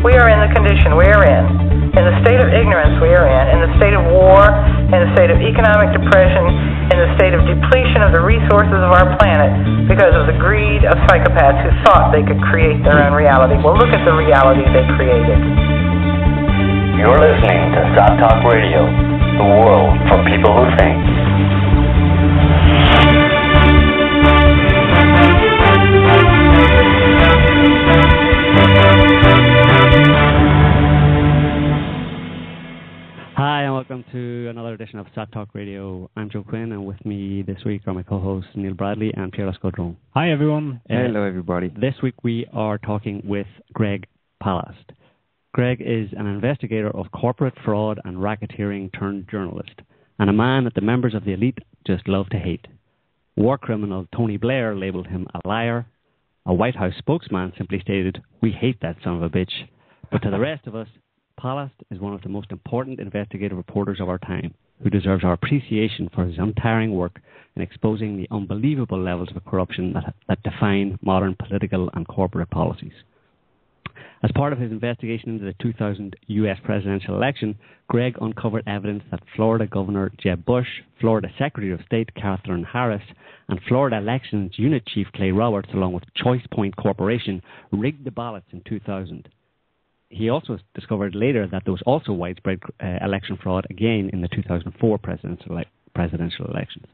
we are in the condition we are in the state of ignorance we are in the state of war, in the state of economic depression, in the state of depletion of the resources of our planet because of the greed of psychopaths who thought they could create their own reality. Well, look at the reality they created. You're listening to Shot Talk Radio, the world for people who think. Hi, and welcome to another edition of Shot Talk Radio. I'm Joe Quinn, and with me this week are my co-hosts Neil Bradley and Pierre Lascodron. Hi, everyone. Hello, everybody. This week we are talking with Greg Palast. Greg is an investigator of corporate fraud and racketeering turned journalist, and a man that the members of the elite just love to hate. War criminal Tony Blair labelled him a liar. A White House spokesman simply stated, "We hate that son of a bitch." But to the rest of us, Palast is one of the most important investigative reporters of our time, who deserves our appreciation for his untiring work in exposing the unbelievable levels of corruption that define modern political and corporate policies. As part of his investigation into the 2000 U.S. presidential election, Greg uncovered evidence that Florida Governor Jeb Bush, Florida Secretary of State Katherine Harris, and Florida Elections Unit Chief Clay Roberts, along with Choice Point Corporation, rigged the ballots in 2000. He also discovered later that there was also widespread election fraud again in the 2004 presidential elections.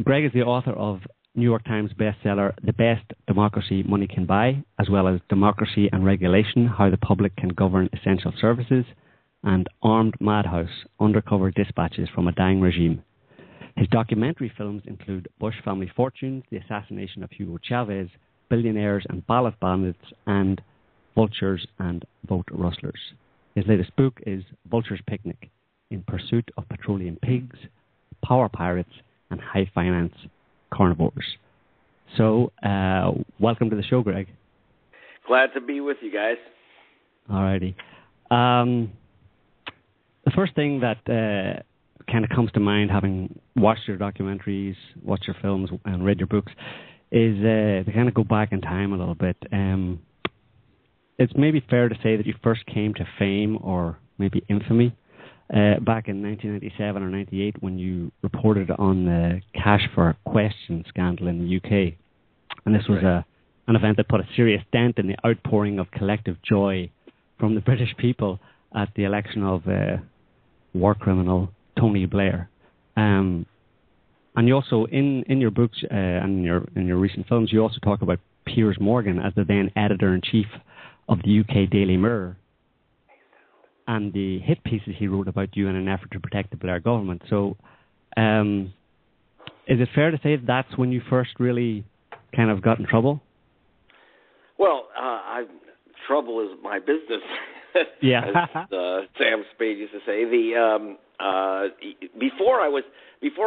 Greg is the author of New York Times bestseller, The Best Democracy Money Can Buy, as well as Democracy and Regulation, How the Public Can Govern Essential Services, and Armed Madhouse, Undercover Dispatches from a Dying Regime. His documentary films include Bush Family Fortunes, The Assassination of Hugo Chavez, Billionaires and Ballot Bandits, and Vultures and Vote Rustlers. His latest book is Vulture's Picnic, In Pursuit of Petroleum Pigs, Power Pirates, and High Finance Carnivores. So, welcome to the show, Greg. Glad to be with you guys. Alrighty. The first thing that kind of comes to mind, having watched your documentaries, watched your films, and read your books, is to kind of go back in time a little bit. It's maybe fair to say that you first came to fame, or maybe infamy, back in 1997 or 98 when you reported on the Cash for Question scandal in the UK. And this was an event that put a serious dent in the outpouring of collective joy from the British people at the election of war criminal Tony Blair. And you also, in your books and in your recent films, you also talk about Piers Morgan as the then editor-in-chief of the UK Daily Mirror, and the hit pieces he wrote about you in an effort to protect the Blair government. So, is it fair to say that's when you first really kind of got in trouble? Well, trouble is my business. Yeah. As Sam Spade used to say. Before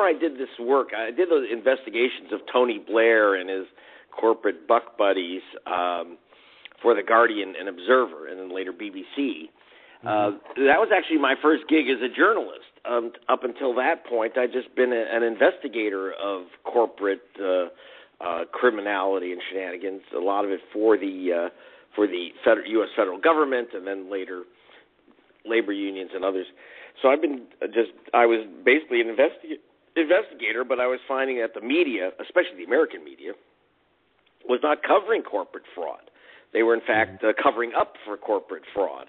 I did this work, I did those investigations of Tony Blair and his corporate buck buddies for The Guardian and Observer, and then later BBC. That was actually my first gig as a journalist. Up until that point, I'd just been an investigator of corporate criminality and shenanigans. A lot of it for the U.S. federal government, and then later labor unions and others. So I was basically an investigator, but I was finding that the media, especially the American media, was not covering corporate fraud. They were, in fact, covering up for corporate fraud.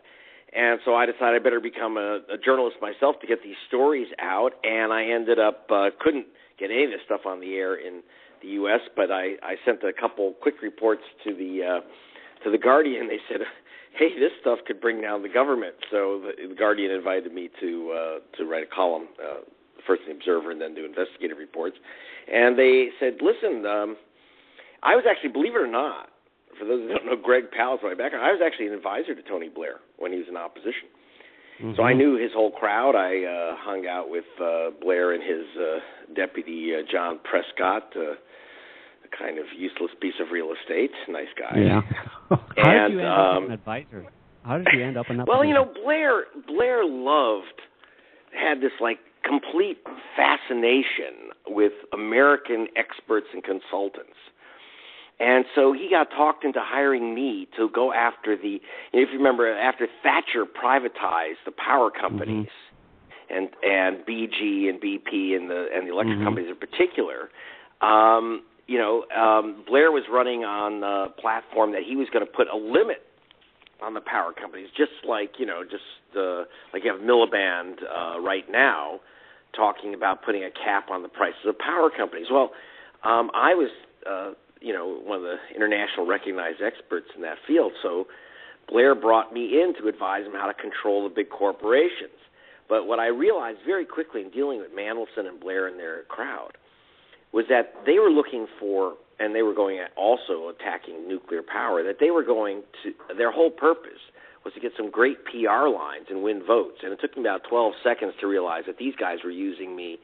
And so I decided I better become a journalist myself to get these stories out, and I ended up, couldn't get any of this stuff on the air in the U.S., but I sent a couple quick reports to the Guardian. They said, hey, this stuff could bring down the government. So the Guardian invited me to write a column, first in the Observer and then do investigative reports. And they said, listen, I was actually, believe it or not, for those who don't know Greg Palast, my background, I was actually an advisor to Tony Blair when he was in opposition. Mm-hmm. So I knew his whole crowd. I hung out with Blair and his deputy, John Prescott, a kind of useless piece of real estate. Nice guy. Yeah. How did you end up as an advisor? How did you end up in that Well, position? Blair had this, complete fascination with American experts and consultants. And so he got talked into hiring me to go after if you remember, after Thatcher privatized the power companies and BG and BP and the electric companies in particular, Blair was running on the platform that he was going to put a limit on the power companies, just like you have Miliband right now talking about putting a cap on the prices of power companies. Well, I was one of the international recognized experts in that field, so Blair brought me in to advise him how to control the big corporations. But what I realized very quickly in dealing with Mandelson and Blair and their crowd was that they were looking for, and they were going at also attacking nuclear power, that they were going to, their whole purpose was to get some great PR lines and win votes. And it took me about 12 seconds to realize that these guys were using me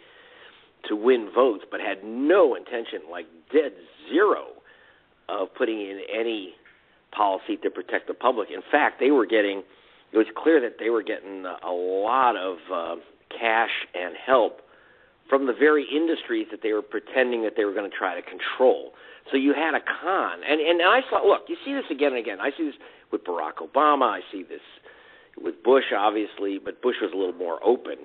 to win votes, but had no intention, like dead zero, of putting in any policy to protect the public. In fact, it was clear that they were getting a lot of cash and help from the very industries that they were pretending that they were going to try to control. So you had a con. And I saw, look, you see this again and again. I see this with Barack Obama. I see this with Bush, obviously, but Bush was a little more open,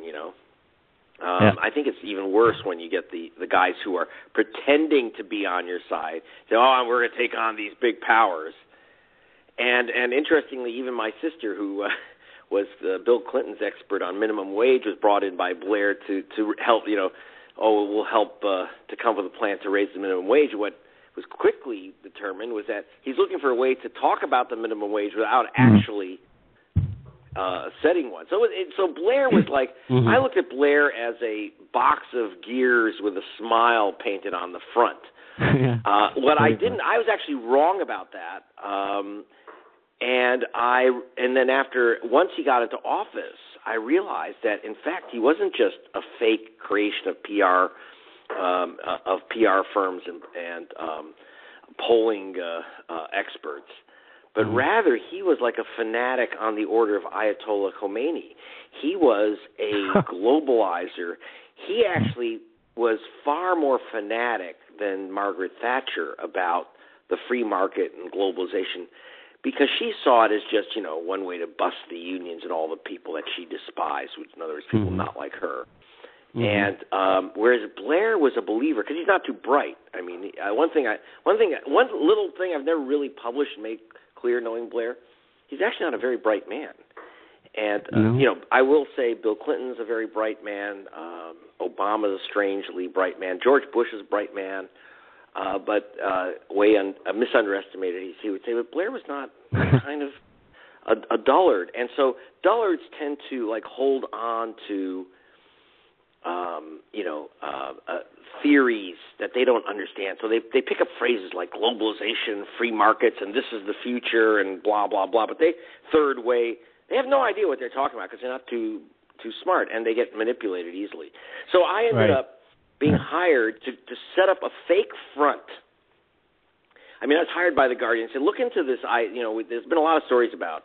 I think it's even worse when you get the guys who are pretending to be on your side. Say, we're going to take on these big powers. And interestingly, even my sister, who was Bill Clinton's expert on minimum wage, was brought in by Blair to help, we'll help to come up with a plan to raise the minimum wage. What was quickly determined was that he's looking for a way to talk about the minimum wage without actually setting one. So Blair was like, I looked at Blair as a box of gears with a smile painted on the front. I was actually wrong about that. And then once he got into office, I realized that in fact he wasn't just a fake creation of PR firms and polling experts, but rather he was like a fanatic on the order of Ayatollah Khomeini. He was a globalizer. He actually was far more fanatic than Margaret Thatcher about the free market and globalization, because she saw it as just, one way to bust the unions and all the people that she despised, which in other words, people not like her. And whereas Blair was a believer, because he's not too bright. I mean, one little thing I've never really published and made clear, knowing Blair, he's actually not a very bright man. And I will say Bill Clinton's a very bright man. Obama's a strangely bright man. George Bush is a bright man. But misunderestimated, he would say. But Blair was not kind of a dullard, and so dullards tend to hold on to, theories that they don't understand. So they pick up phrases like globalization, free markets, and this is the future, and blah blah blah. But third way, they have no idea what they're talking about because they're not too smart, and they get manipulated easily. So I ended up being hired to set up a fake front. I mean, I was hired by The Guardian and said, look into this. There's been a lot of stories about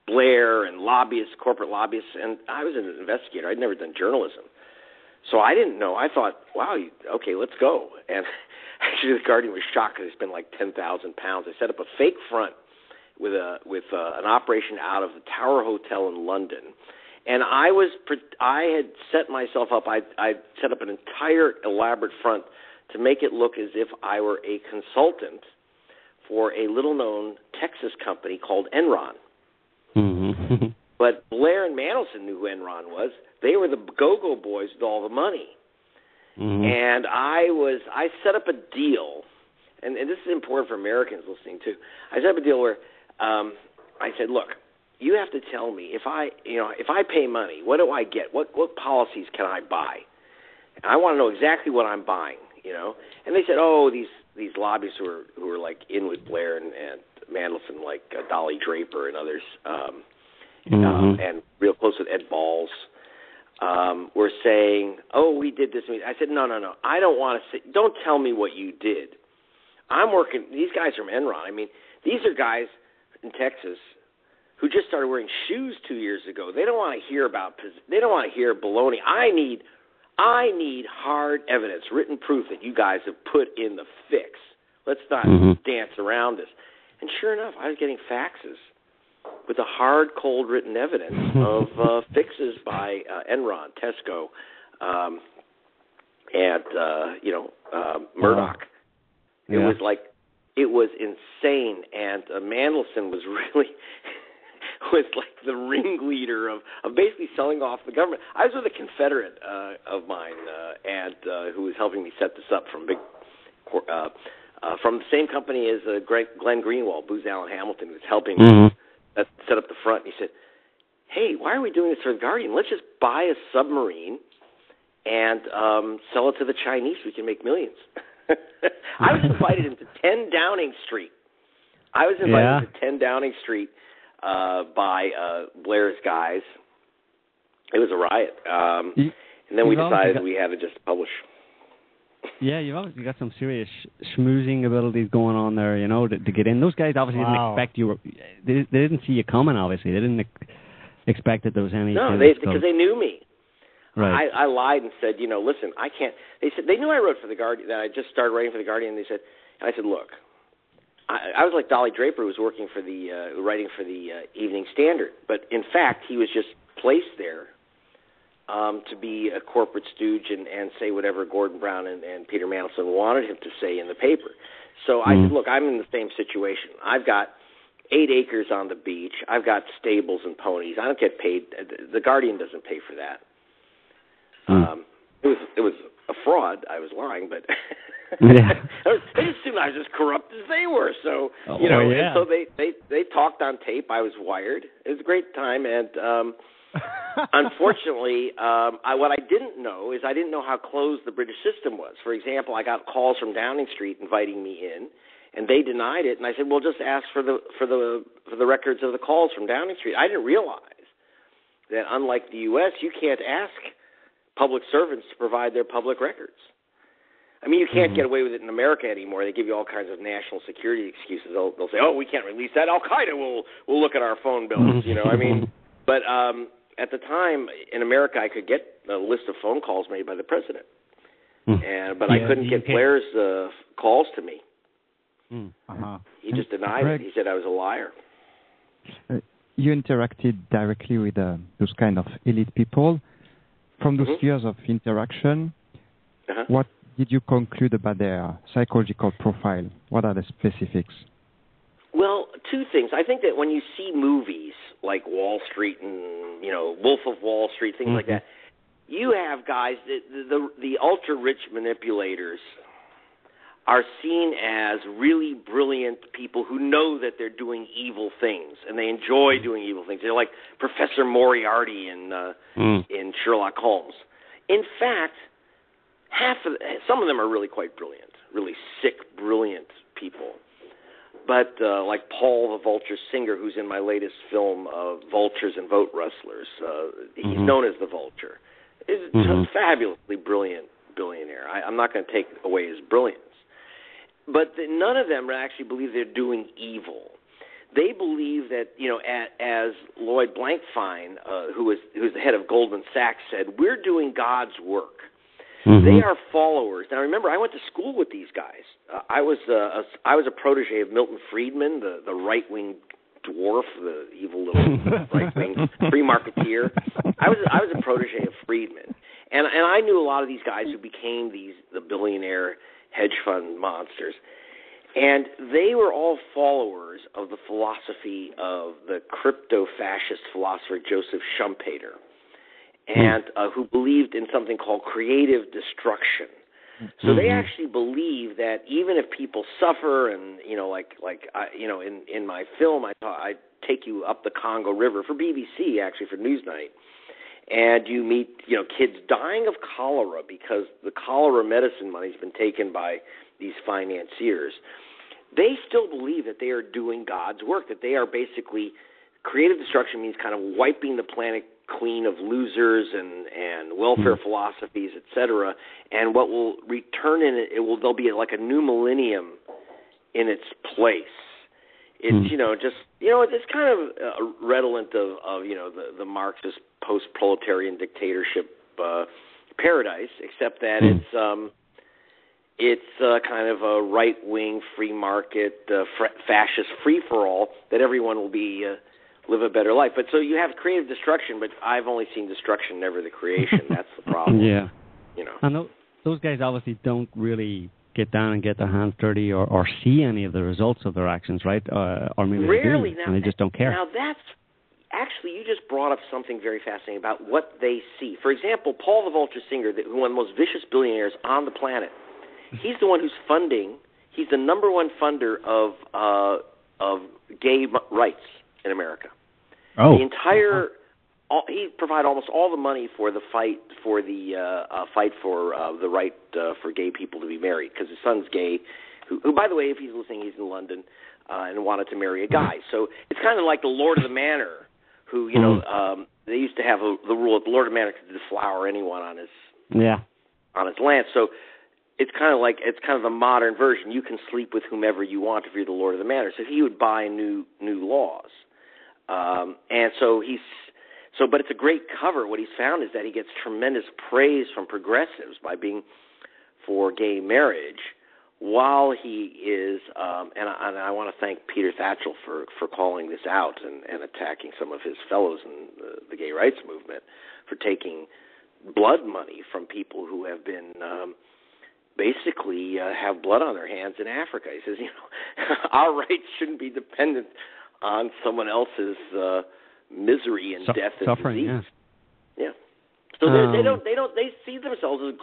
Blair and lobbyists, corporate lobbyists, and I was an investigator. I'd never done journalism. So I didn't know. I thought, wow, okay, let's go. And actually The Guardian was shocked because they spent like 10,000 pounds. I set up a fake front with an operation out of the Tower Hotel in London. And I had set myself up. I set up an entire elaborate front to make it look as if I were a consultant for a little-known Texas company called Enron. Mm-hmm. But Blair and Mandelson knew who Enron was. They were the go-go boys with all the money. Mm-hmm. And I set up a deal, and this is important for Americans listening too. I set up a deal where I said, look, you have to tell me if I pay money, what do I get? What policies can I buy? I want to know exactly what I'm buying, And they said, these lobbyists who are like in with Blair and Mandelson, like Dolly Draper and others, and real close with Ed Balls, were saying, we did this. I said, no. I don't want to say. Don't tell me what you did. I'm working. These guys from Enron. I mean, these are guys in Texas who just started wearing shoes 2 years ago. They don't want to hear they don't want to hear baloney. I need hard evidence, written proof that you guys have put in the fix. Let's not dance around this. And sure enough, I was getting faxes with the hard, cold written evidence of fixes by Enron, Tesco, and Murdoch. Yeah. It was insane, and Mandelson was really was like the ringleader of basically selling off the government. I was with a Confederate of mine, and who was helping me set this up from the same company as Glenn Greenwald, Booz Allen Hamilton, who was helping me set up the front. And he said, "Hey, why are we doing this for the Guardian? Let's just buy a submarine and sell it to the Chinese. We can make millions." I was invited into 10 Downing Street. To 10 Downing Street by Blair's guys. It was a riot. And then we decided we had to just publish. Yeah, you've obviously got some serious schmoozing abilities going on there, to get in. Those guys obviously didn't expect you. They didn't see you coming, obviously. They didn't expect that there was any... No, because they knew me. Right. I lied and said, listen, I can't... They said they knew I wrote for the Guardian, that I just started writing for the Guardian. And I said, look, I was like Dolly Draper, who was working for writing for the Evening Standard. But in fact, he was just placed there to be a corporate stooge and say whatever Gordon Brown and Peter Mandelson wanted him to say in the paper. So I said, look, I'm in the same situation. I've got 8 acres on the beach. I've got stables and ponies. I don't get paid. The Guardian doesn't pay for that. It was a fraud. I was lying, but they just assumed I was as corrupt as they were. So and so they talked on tape. I was wired. It was a great time, and unfortunately, what I didn't know is I didn't know how closed the British system was. For example, I got calls from Downing Street inviting me in, and they denied it. And I said, "Well, just ask for the records of the calls from Downing Street." I didn't realize that unlike the U.S., you can't ask public servants to provide their public records. I mean, you can't get away with it in America anymore. They give you all kinds of national security excuses. They'll say, "Oh, we can't release that. Al Qaeda will look at our phone bills." I mean, but at the time in America, I could get a list of phone calls made by the president, but I couldn't get Blair's calls to me. He just denied it. He said I was a liar. You interacted directly with those kind of elite people. From those years of interaction, what did you conclude about their psychological profile? What are the specifics? Well, 2 things. I think that when you see movies like Wall Street and, Wolf of Wall Street, things like that, you have guys, the ultra-rich manipulators are seen as really brilliant people who know that they're doing evil things, and they enjoy doing evil things. They're like Professor Moriarty in Sherlock Holmes. In fact, some of them are really quite brilliant, really sick, brilliant people. But like Paul the Vulture Singer, who's in my latest film, Vultures and Vote Rustlers, he's known as the Vulture. He's a fabulously brilliant billionaire. I'm not going to take away his brilliance. But none of them actually believe they're doing evil. They believe that, as Lloyd Blankfein, who's the head of Goldman Sachs, said, we're doing God's work. They are followers. Now, remember, I went to school with these guys. I was a protege of Milton Friedman, the right-wing dwarf, the evil little right-wing free marketeer. I was a protege of Friedman, and I knew a lot of these guys who became the billionaire hedge fund monsters. And they were all followers of the philosophy of the crypto-fascist philosopher Joseph Schumpeter, and who believed in something called creative destruction. So they actually believe that even if people suffer, and in my film, I take you up the Congo River for BBC, actually for Newsnight, and you meet kids dying of cholera because the cholera medicine money's been taken by these financiers. They still believe that they are doing God's work, that they are basically, creative destruction means kind of wiping the planet clean of losers and welfare philosophies, etc. And what will return in it, there'll be like a new millennium in its place. It's it's kind of redolent of the Marxist post-proletarian dictatorship paradise, except that It's kind of a right-wing, free market, fascist free-for-all that everyone will be live a better life. But so you have creative destruction, but I've only seen destruction, never the creation. That's the problem. Yeah. You know. And those guys obviously don't really get down and get their hands dirty or see any of the results of their actions, right? Or maybe rarely they do, and they just don't care. Now that's actually, you just brought up something very fascinating about what they see. For example, Paul the Vulture Singer, one of the most vicious billionaires on the planet, he's the one who's funding. He's the number one funder of gay rights in America. Oh, the entire he provided almost all the money for the fight for the right for gay people to be married, because his son's gay. Who, by the way, if he's listening, he's in London and wanted to marry a guy. So it's kind of like the Lord of the Manor, who they used to have the rule that the Lord of the Manor could deflower anyone on his land. So it's kind of the modern version. You can sleep with whomever you want if you're the Lord of the Manor. So he would buy new laws, but it's a great cover. What he's found is that he gets tremendous praise from progressives by being for gay marriage, while he is, and I want to thank Peter Thatchell for calling this out and attacking some of his fellows in the gay rights movement for taking blood money from people who have been basically have blood on their hands in Africa. He says, our rights shouldn't be dependent on someone else's misery and death and suffering, disease. Yeah. So they see themselves as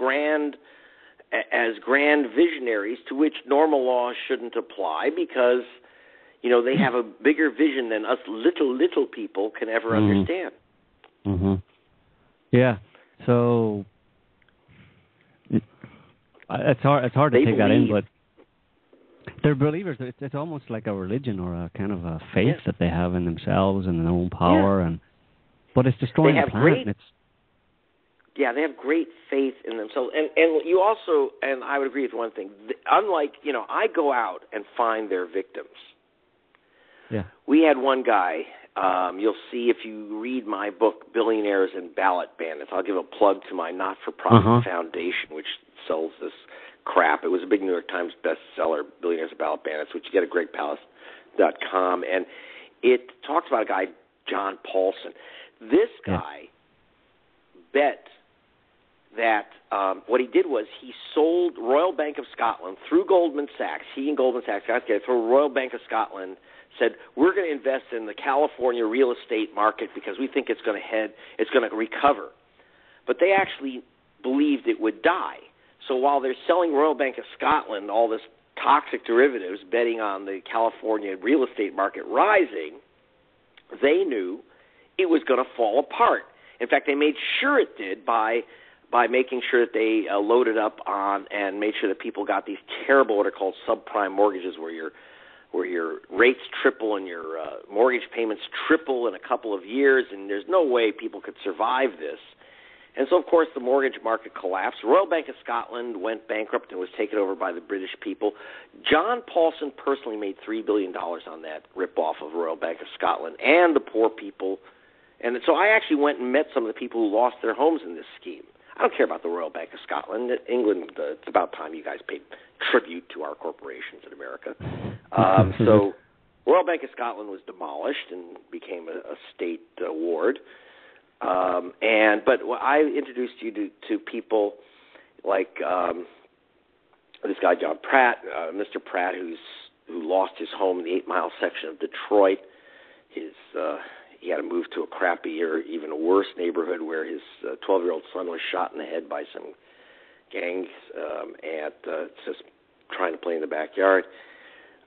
grand visionaries to which normal laws shouldn't apply, because they have a bigger vision than us little people can ever understand. Mm-hmm. Yeah. So it's hard to take that in, but they're believers. It's almost like a religion or a kind of a faith that they have in themselves and their own power, but it's destroying the planet. Yeah, they have great faith in themselves. And you also, and I would agree with one thing, unlike, I go out and find their victims. Yeah. We had one guy, you'll see if you read my book, Billionaires and Ballot Bandits. I'll give a plug to my not-for-profit foundation, which sells this crap. It was a big New York Times bestseller, Billionaires and Ballot Bandits, which you get at gregpalast.com. And it talks about a guy, John Paulson. This guy bet that what he did was he sold Royal Bank of Scotland through Goldman Sachs. He and Goldman Sachs got together through Royal Bank of Scotland, said, we're going to invest in the California real estate market because we think it's going to recover. But they actually believed it would die. So while they're selling Royal Bank of Scotland all this toxic derivatives, betting on the California real estate market rising, they knew it was going to fall apart. In fact, they made sure it did by making sure that they loaded up on and made sure that people got these terrible, what are called subprime mortgages, where your rates triple and your mortgage payments triple in a couple of years, and there's no way people could survive this. And so, of course, the mortgage market collapsed. Royal Bank of Scotland went bankrupt and was taken over by the British people. John Paulson personally made $3 billion on that ripoff of Royal Bank of Scotland and the poor people. And so I actually went and met some of the people who lost their homes in this scheme. I don't care about the Royal Bank of Scotland. England, it's about time you guys paid tribute to our corporations in America. So Royal Bank of Scotland was demolished and became a state ward. But I introduced you to people like this guy John Pratt, Mr. Pratt, who lost his home in the 8 Mile section of Detroit. He had to move to a crappier, even a worse neighborhood where his 12-year-old son was shot in the head by some gangs just trying to play in the backyard.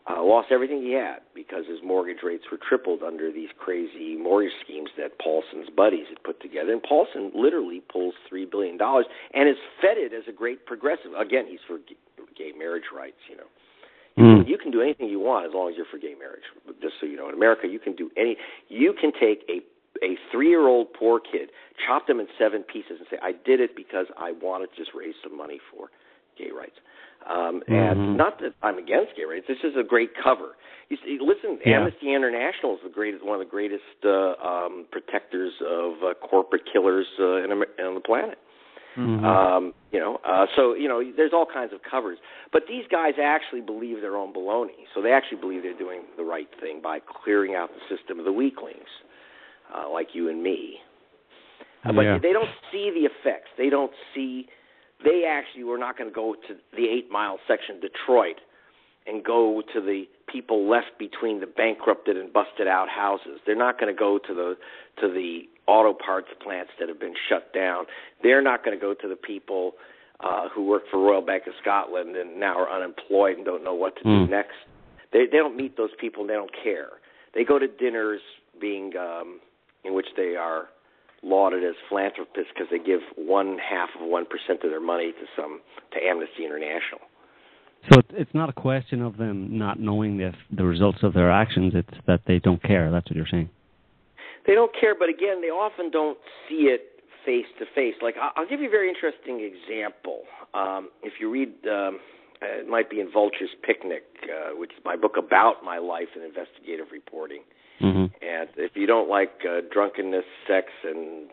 Lost everything he had because his mortgage rates were tripled under these crazy mortgage schemes that Paulson's buddies had put together. And Paulson literally pulls $3 billion and is feted as a great progressive. Again, he's for gay marriage rights, You can do anything you want as long as you're for gay marriage. Just so you know, in America, you can do you can take a 3-year-old poor kid, chop them in 7 pieces, and say, I did it because I wanted to just raise some money for gay rights. And not that I'm against gay rights. This is a great cover. You see, listen, Amnesty International is one of the greatest protectors of corporate killers on the planet. So there's all kinds of covers. But these guys actually believe their own baloney. So they actually believe they're doing the right thing by clearing out the system of the weaklings, like you and me. But they don't see the effects. They actually were not going to go to the 8 Mile section of Detroit and go to the people left between the bankrupted and busted out houses. They're not going to go to the auto parts plants that have been shut down. They're not going to go to the people who work for Royal Bank of Scotland and now are unemployed and don't know what to do next. They don't meet those people and they don't care. They go to dinners in which they are lauded as philanthropists because they give 0.5% of their money to Amnesty International. So it's not a question of them not knowing the results of their actions. It's that they don't care. That's what you're saying. They don't care, but again, they often don't see it face to face. Like, I'll give you a very interesting example. If you read, it might be in Vulture's Picnic, which is my book about my life in investigative reporting. Mm-hmm. And if you don't like drunkenness, sex, and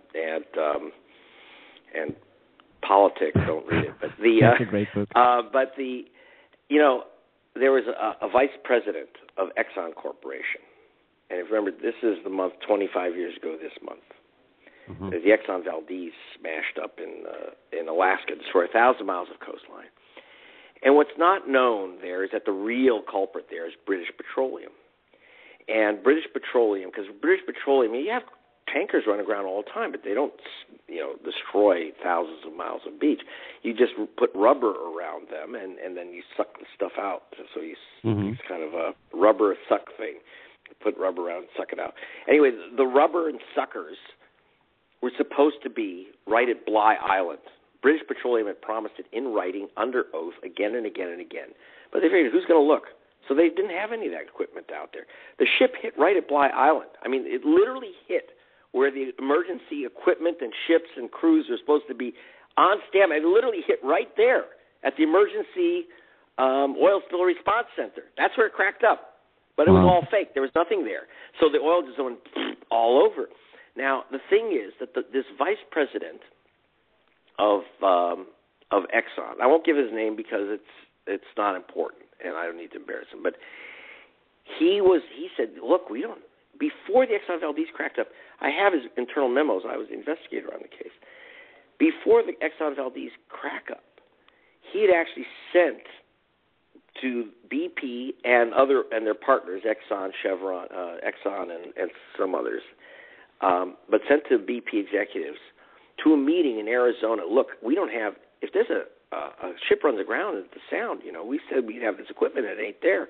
politics, don't read it. But that's a great book. There was a vice president of Exxon Corporation. And if you remember, this is the month 25 years ago this month. Mm-hmm. The Exxon Valdez smashed up in Alaska, destroyed 1,000 miles of coastline. And what's not known there is that the real culprit there is British Petroleum. And British Petroleum, because British Petroleum, you have tankers running aground all the time, but they don't, destroy thousands of miles of beach. You just put rubber around them, and then you suck the stuff out. So it's kind of a rubber suck thing. You put rubber around and suck it out. Anyway, the rubber and suckers were supposed to be right at Bly Island. British Petroleum had promised it in writing, under oath, again and again and again. But they figured, who's going to look? So they didn't have any of that equipment out there. The ship hit right at Bly Island. I mean, it literally hit where the emergency equipment and ships and crews are supposed to be on standby. It literally hit right there at the emergency oil spill response center. That's where it cracked up. But it was all fake. There was nothing there. So the oil just went all over. Now, the thing is that this vice president of Exxon, I won't give his name because it's not important, and I don't need to embarrass him, but he said, look, we don't, before the Exxon Valdez cracked up, I have his internal memos. I was the investigator on the case. Before the Exxon Valdez crack up, he had actually sent to BP and their partners, Exxon, Chevron, and some others, but sent to BP executives to a meeting in Arizona. Look, we don't have, if there's a ship runs aground at the Sound, we said we'd have this equipment and it ain't there.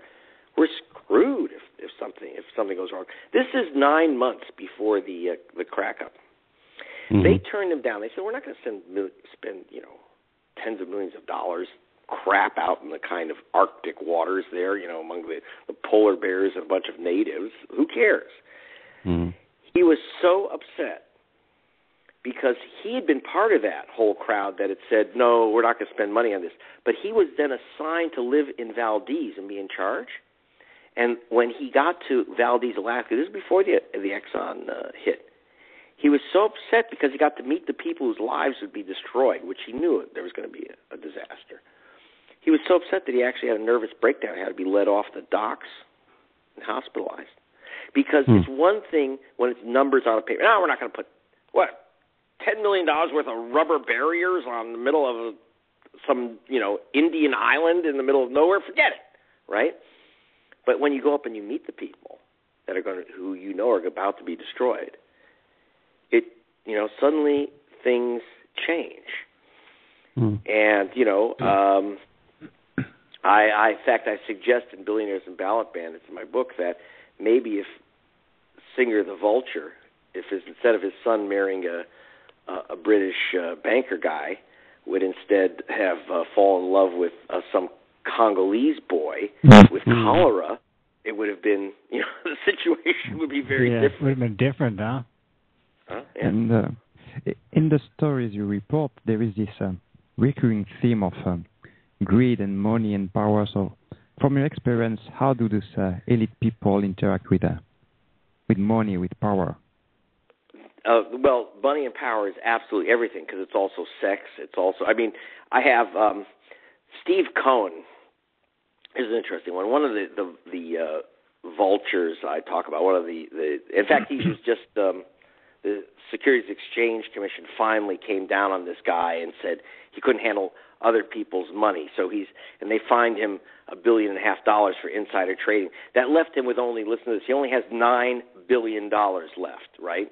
We're screwed if something goes wrong. This is 9 months before the crack up. Mm-hmm. They turned them down. They said, we're not going to spend tens of millions of dollars crap out in the kind of Arctic waters there, among the polar bears and a bunch of natives. Who cares? Mm-hmm. He was so upset because he had been part of that whole crowd that had said, no, we're not going to spend money on this. But he was then assigned to live in Valdez and be in charge. And when he got to Valdez, Alaska, this is before the Exxon hit, he was so upset because he got to meet the people whose lives would be destroyed, which he knew there was going to be a disaster. He was so upset that he actually had a nervous breakdown. He had to be led off the docks and hospitalized. Because it's one thing when it's numbers on a paper. No, we're not going to put, $10 million worth of rubber barriers on the middle of some, Indian island in the middle of nowhere. Forget it, right? But when you go up and you meet the people that are who are about to be destroyed, suddenly things change. Mm. And, in fact, I suggest in Billionaires and Ballot Bandits in my book that maybe if Singer the Vulture, instead of his son marrying a British banker guy, would instead have fallen in love with some Congolese boy with cholera, it would have been, the situation would be very different. It would have been different, huh? Yeah. And in the stories you report, there is this recurring theme of greed and money and power. So, from your experience, how do these elite people interact with money, with power? Well, money and power is absolutely everything because it's also sex. It's also, I mean, I have Steve Cohen is an interesting one. One of the vultures I talk about. One of the in fact, he was just the Securities Exchange Commission finally came down on this guy and said he couldn't handle other people's money. So they fined him $1.5 billion for insider trading. That left him with only, listen to this, he only has $9 billion left, right?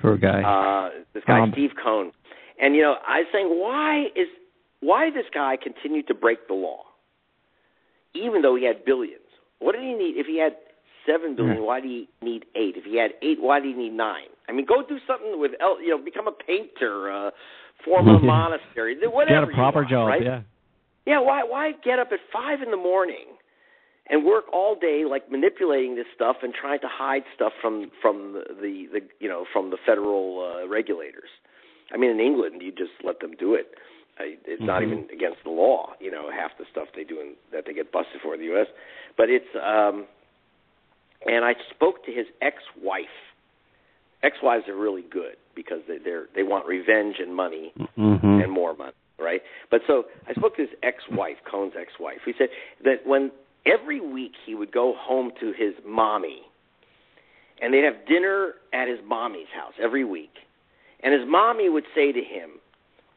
Poor guy. This guy, Steve Cohen. And, I was saying, why this guy continued to break the law, even though he had billions? What did he need? If he had $7 billion, why do he need 8? If he had 8, why do he need 9? I mean, go do something with, become a painter, form a monastery, whatever. Get a proper job, right? Yeah. Yeah, why get up at 5 in the morning and work all day, like manipulating this stuff and trying to hide stuff from the federal regulators? I mean, in England, you just let them do it. It's not even against the law. Half the stuff they do that they get busted for in the U.S. But it's and I spoke to his ex-wife. Ex-wives are really good because they want revenge and money and more money, right? But so I spoke to his ex-wife, Cohen's ex-wife. He said that when every week he would go home to his mommy, and they'd have dinner at his mommy's house every week, and his mommy would say to him,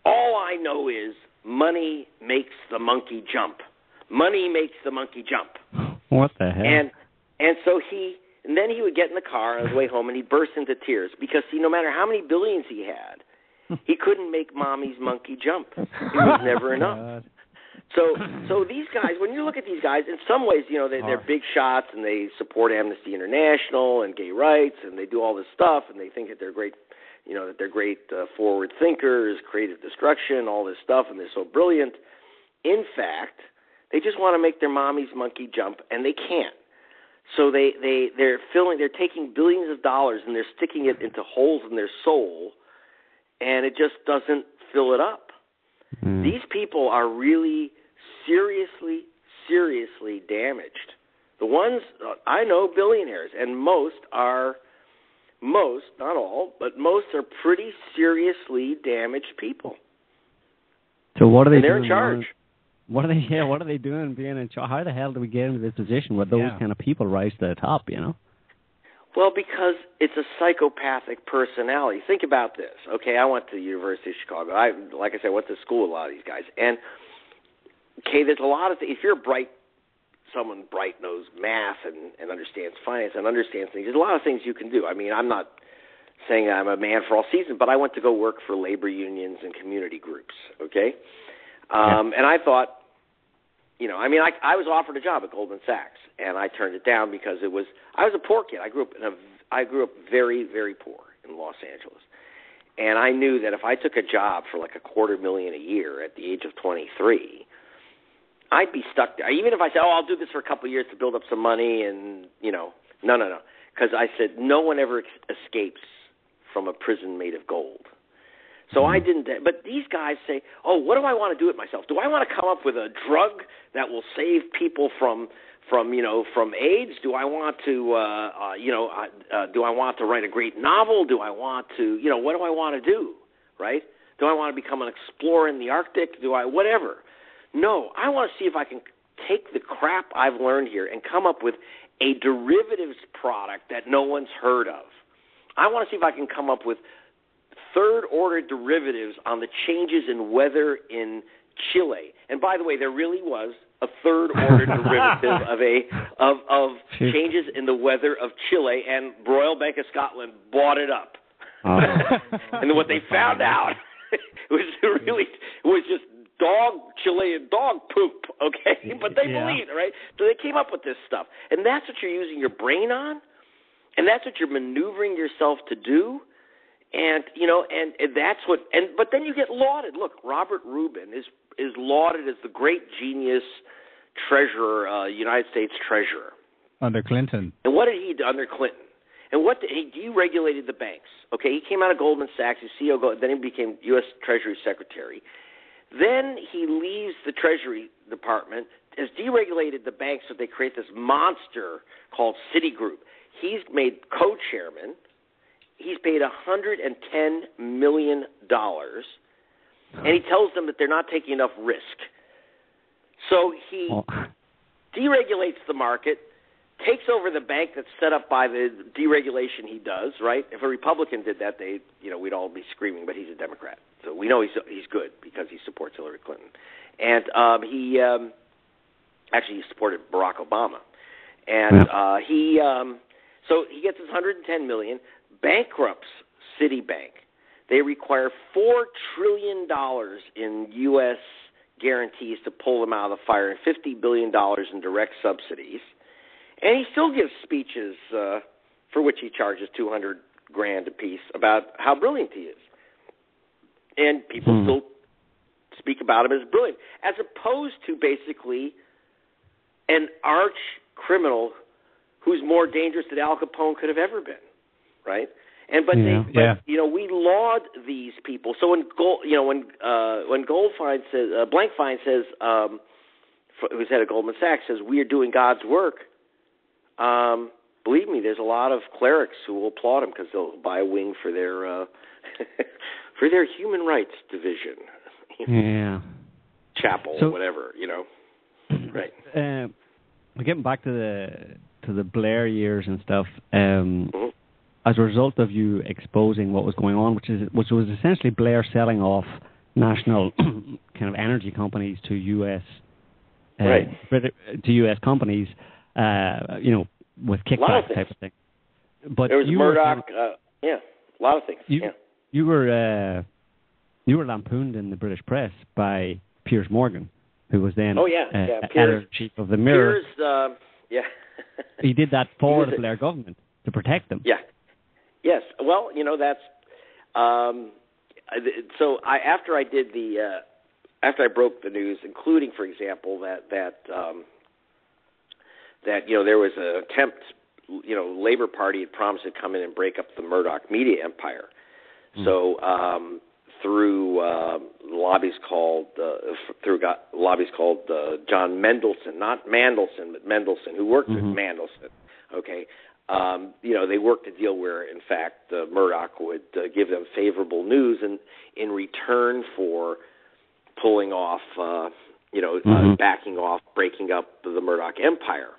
"All I know is money makes the monkey jump. Money makes the monkey jump." What the hell? And so then he would get in the car on his way home and he'd burst into tears because, no matter how many billions he had, he couldn't make mommy's monkey jump. It was never enough. So these guys, when you look at these guys, in some ways, they're big shots and they support Amnesty International and gay rights and they do all this stuff and they think that they're great, forward thinkers, creative destruction, all this stuff, and they're so brilliant. In fact, they just want to make their mommy's monkey jump, and they can't. So they're taking billions of dollars and they're sticking it into holes in their soul, and it just doesn't fill it up. These people are really seriously damaged. The ones I know, billionaires, and most, not all, but most are pretty seriously damaged people. So what are they doing? They're in charge. What are they doing being in charge? How the hell do we get into this position where those kind of people rise to the top, Well, because it's a psychopathic personality. Think about this. Okay, I went to the University of Chicago. Like I said, I went to school with a lot of these guys. And, there's a lot of things. If you're someone bright knows math and understands finance and understands things, there's a lot of things you can do. I mean, I'm not saying I'm a man for all seasons, but I went to go work for labor unions and community groups, okay? And I thought, I was offered a job at Goldman Sachs, and I turned it down because I was a poor kid. I grew up very, very poor in Los Angeles, and I knew that if I took a job for like $250,000 a year at the age of 23, I'd be stuck there. Even if I said, I'll do this for a couple of years to build up some money, and no, because I said no one ever escapes from a prison made of gold. So I didn't. But these guys say, what do I want to do with myself? Do I want to come up with a drug that will save people from AIDS? Do I want to, do I want to write a great novel? Do I want to, what do I want to do, right? Do I want to become an explorer in the Arctic? Whatever. No, I want to see if I can take the crap I've learned here and come up with a derivatives product that no one's heard of. I want to see if I can come up with third-order derivatives on the changes in weather in Chile. And by the way, there really was a third-order derivative of changes in the weather of Chile, and Royal Bank of Scotland bought it up. And what they found out was just Chilean dog poop, okay? But they believed, right? So they came up with this stuff. And that's what you're using your brain on, and that's what you're maneuvering yourself to do. And that's what. But then you get lauded. Look, Robert Rubin is lauded as the great genius treasurer, United States treasurer under Clinton. And what did he do under Clinton? And he deregulated the banks. Okay, he came out of Goldman Sachs, his CEO. Then he became U.S. Treasury Secretary. Then he leaves the Treasury Department, has deregulated the banks, so they create this monster called Citigroup. He's made co-chairman. he's paid $110 million, and he tells them that they're not taking enough risk. So he deregulates the market, takes over the bank that's set up by the deregulation he does, right? If a Republican did that, we'd all be screaming, but he's a Democrat. So we know he's good because he supports Hillary Clinton. And he supported Barack Obama. And so he gets his $110 million, bankrupts Citibank. They require $4 trillion in U.S. guarantees to pull them out of the fire and $50 billion in direct subsidies. And he still gives speeches for which he charges $200,000 a piece about how brilliant he is. And people still speak about him as brilliant, as opposed to basically an arch criminal who's more dangerous than Al Capone could have ever been, right? And but we laud these people. So when Goldfein says, Blankfein says, who's head of Goldman Sachs, says we are doing God's work. Believe me, there's a lot of clerics who will applaud him because they'll buy a wing for their for their human rights division. Chapel, so, whatever, Right. Getting back to the Blair years and stuff. As a result of you exposing what was going on, which was essentially Blair selling off national kind of energy companies to U.S. To U.S. companies, with kickbacks type of thing. But there was Murdoch. A lot of things. You were lampooned in the British press by Piers Morgan, who was then editor-in-chief of the Mirror. Piers, he did that for the Blair government to protect them. Yeah. Yes. Well, that's so. After I broke the news, including, for example, that there was an attempt. Labor Party had promised to come in and break up the Murdoch media empire. So through lobbies called John Mendelsohn, not Mandelson, but Mendelsohn, who worked with Mandelson. Okay. They worked a deal where, in fact, Murdoch would give them favorable news in return for pulling off, backing off, breaking up the Murdoch empire.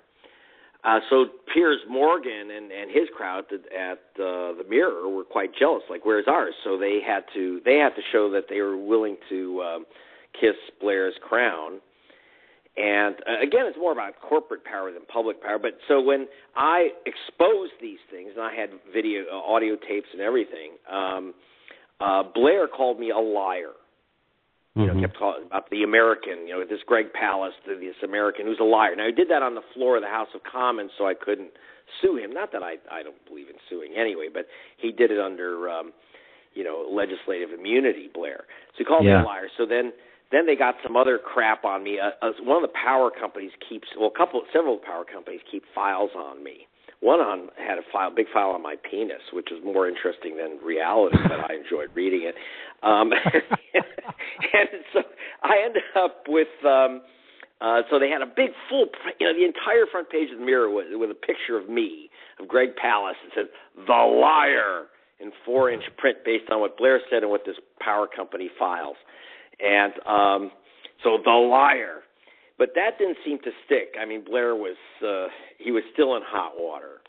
So Piers Morgan and his crowd at the Mirror were quite jealous. Like, where's ours? So they had to show that they were willing to kiss Blair's crown. And again, it's more about corporate power than public power. But so when I exposed these things, and I had audio tapes and everything, Blair called me a liar. Kept calling about the American, this Greg Palast, this American who's a liar. Now, he did that on the floor of the House of Commons, so I couldn't sue him. Not that I don't believe in suing anyway, but he did it under, legislative immunity, Blair. So he called me a liar. So then they got some other crap on me. One of the power companies several power companies keep files on me. One had a big file on my penis, which was more interesting than reality, but I enjoyed reading it. And so I ended up with, so they had a big full, the entire front page of the Mirror with a picture of me, of Greg Palast. It said, "The Liar," in 4-inch print based on what Blair said and what this power company files. And so The Liar. But that didn't seem to stick. I mean, Blair was he was still in hot water.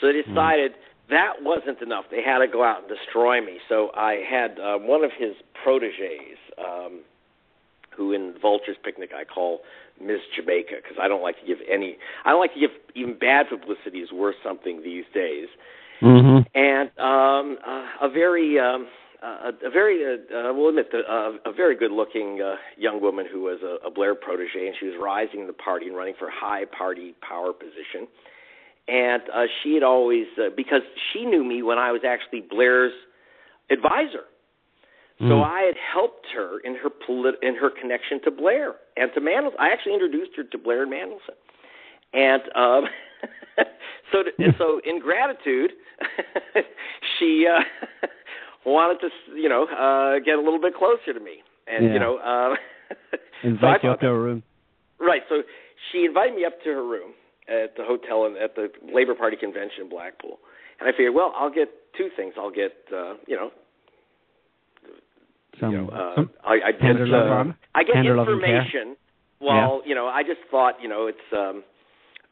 So they decided that wasn't enough. They had to go out and destroy me. So I had one of his proteges, who in Vulture's Picnic I call Miss Jamaica, because I don't like to give even bad publicity is worth something these days. And a very good-looking young woman who was a Blair protege, and she was rising in the party and running for high party power position. And she had always, because she knew me when I was actually Blair's advisor. So I had helped her in her connection to Blair and to Mandelson. I actually introduced her to Blair and Mandelson. And so in gratitude, she wanted to, get a little bit closer to me. And, invite you up to her room. Right. So she invited me up to her room. at the hotel and at the Labor Party convention in Blackpool. And I figured, well, I'll get two things. I'll get, I get information. Well, I just thought, it's,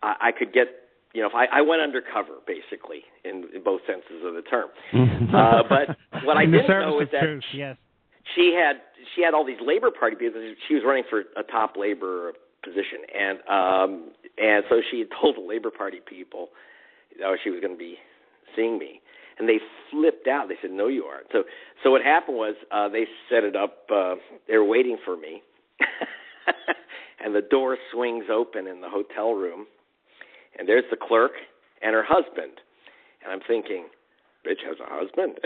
I could get, if I went undercover, basically, in both senses of the term. But what I didn't know is that she had all these Labor Party people. She was running for a top labor position, and so she had told the Labor Party people, she was going to be seeing me, and they flipped out. They said, "No, you aren't." So what happened was they set it up. They were waiting for me, and the door swings open in the hotel room, and there's the clerk and her husband, and I'm thinking, "Bitch has a husband."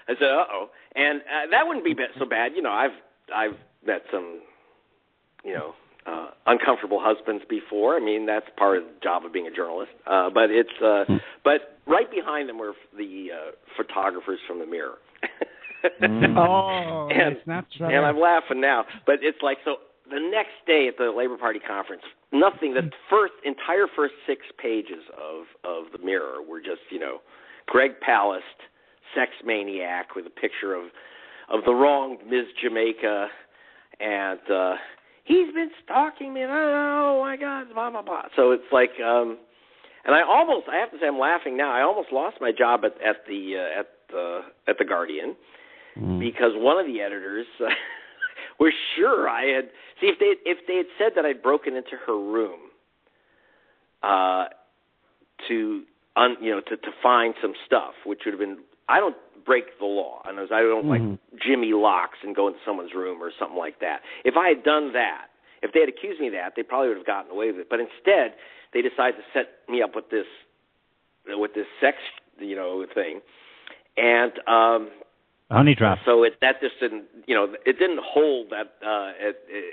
I said, "Uh-oh," and that wouldn't be so bad. I've met some, uncomfortable husbands before. I mean, that's part of the job of being a journalist. But right behind them were the photographers from the Mirror. It's not true. And I'm laughing now, but it's like, so the next day at the Labor Party conference, nothing. The entire first 6 pages of the Mirror were just, Greg Palast, sex maniac, with a picture of the wrong Ms. Jamaica, and he's been stalking me. Oh my God, blah blah blah. So it's like, and I have to say, I'm laughing now. I almost lost my job at the Guardian because one of the editors was sure I had. See, if they had said that I'd broken into her room to find some stuff, which would have been, I don't break the law. I don't like Jimmy locks and go into someone's room or something like that. If I had done that, if they had accused me of that, they probably would have gotten away with it. But instead, they decided to set me up with this sex, thing, and honey trap. So that just didn't, it didn't hold that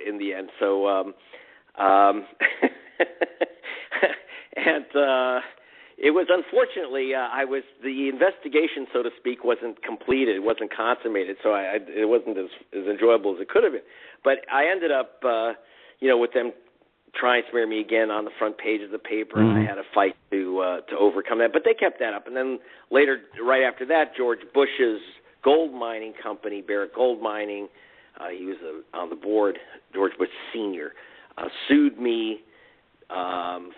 in the end. So and. It was, unfortunately, the investigation, so to speak, wasn't completed. It wasn't consummated, so it wasn't as enjoyable as it could have been. But I ended up, with them trying to smear me again on the front page of the paper, and I had a fight to overcome that. But they kept that up. And then later, right after that, George Bush's gold mining company, Barrick Gold Mining, he was on the board, George Bush Sr., sued me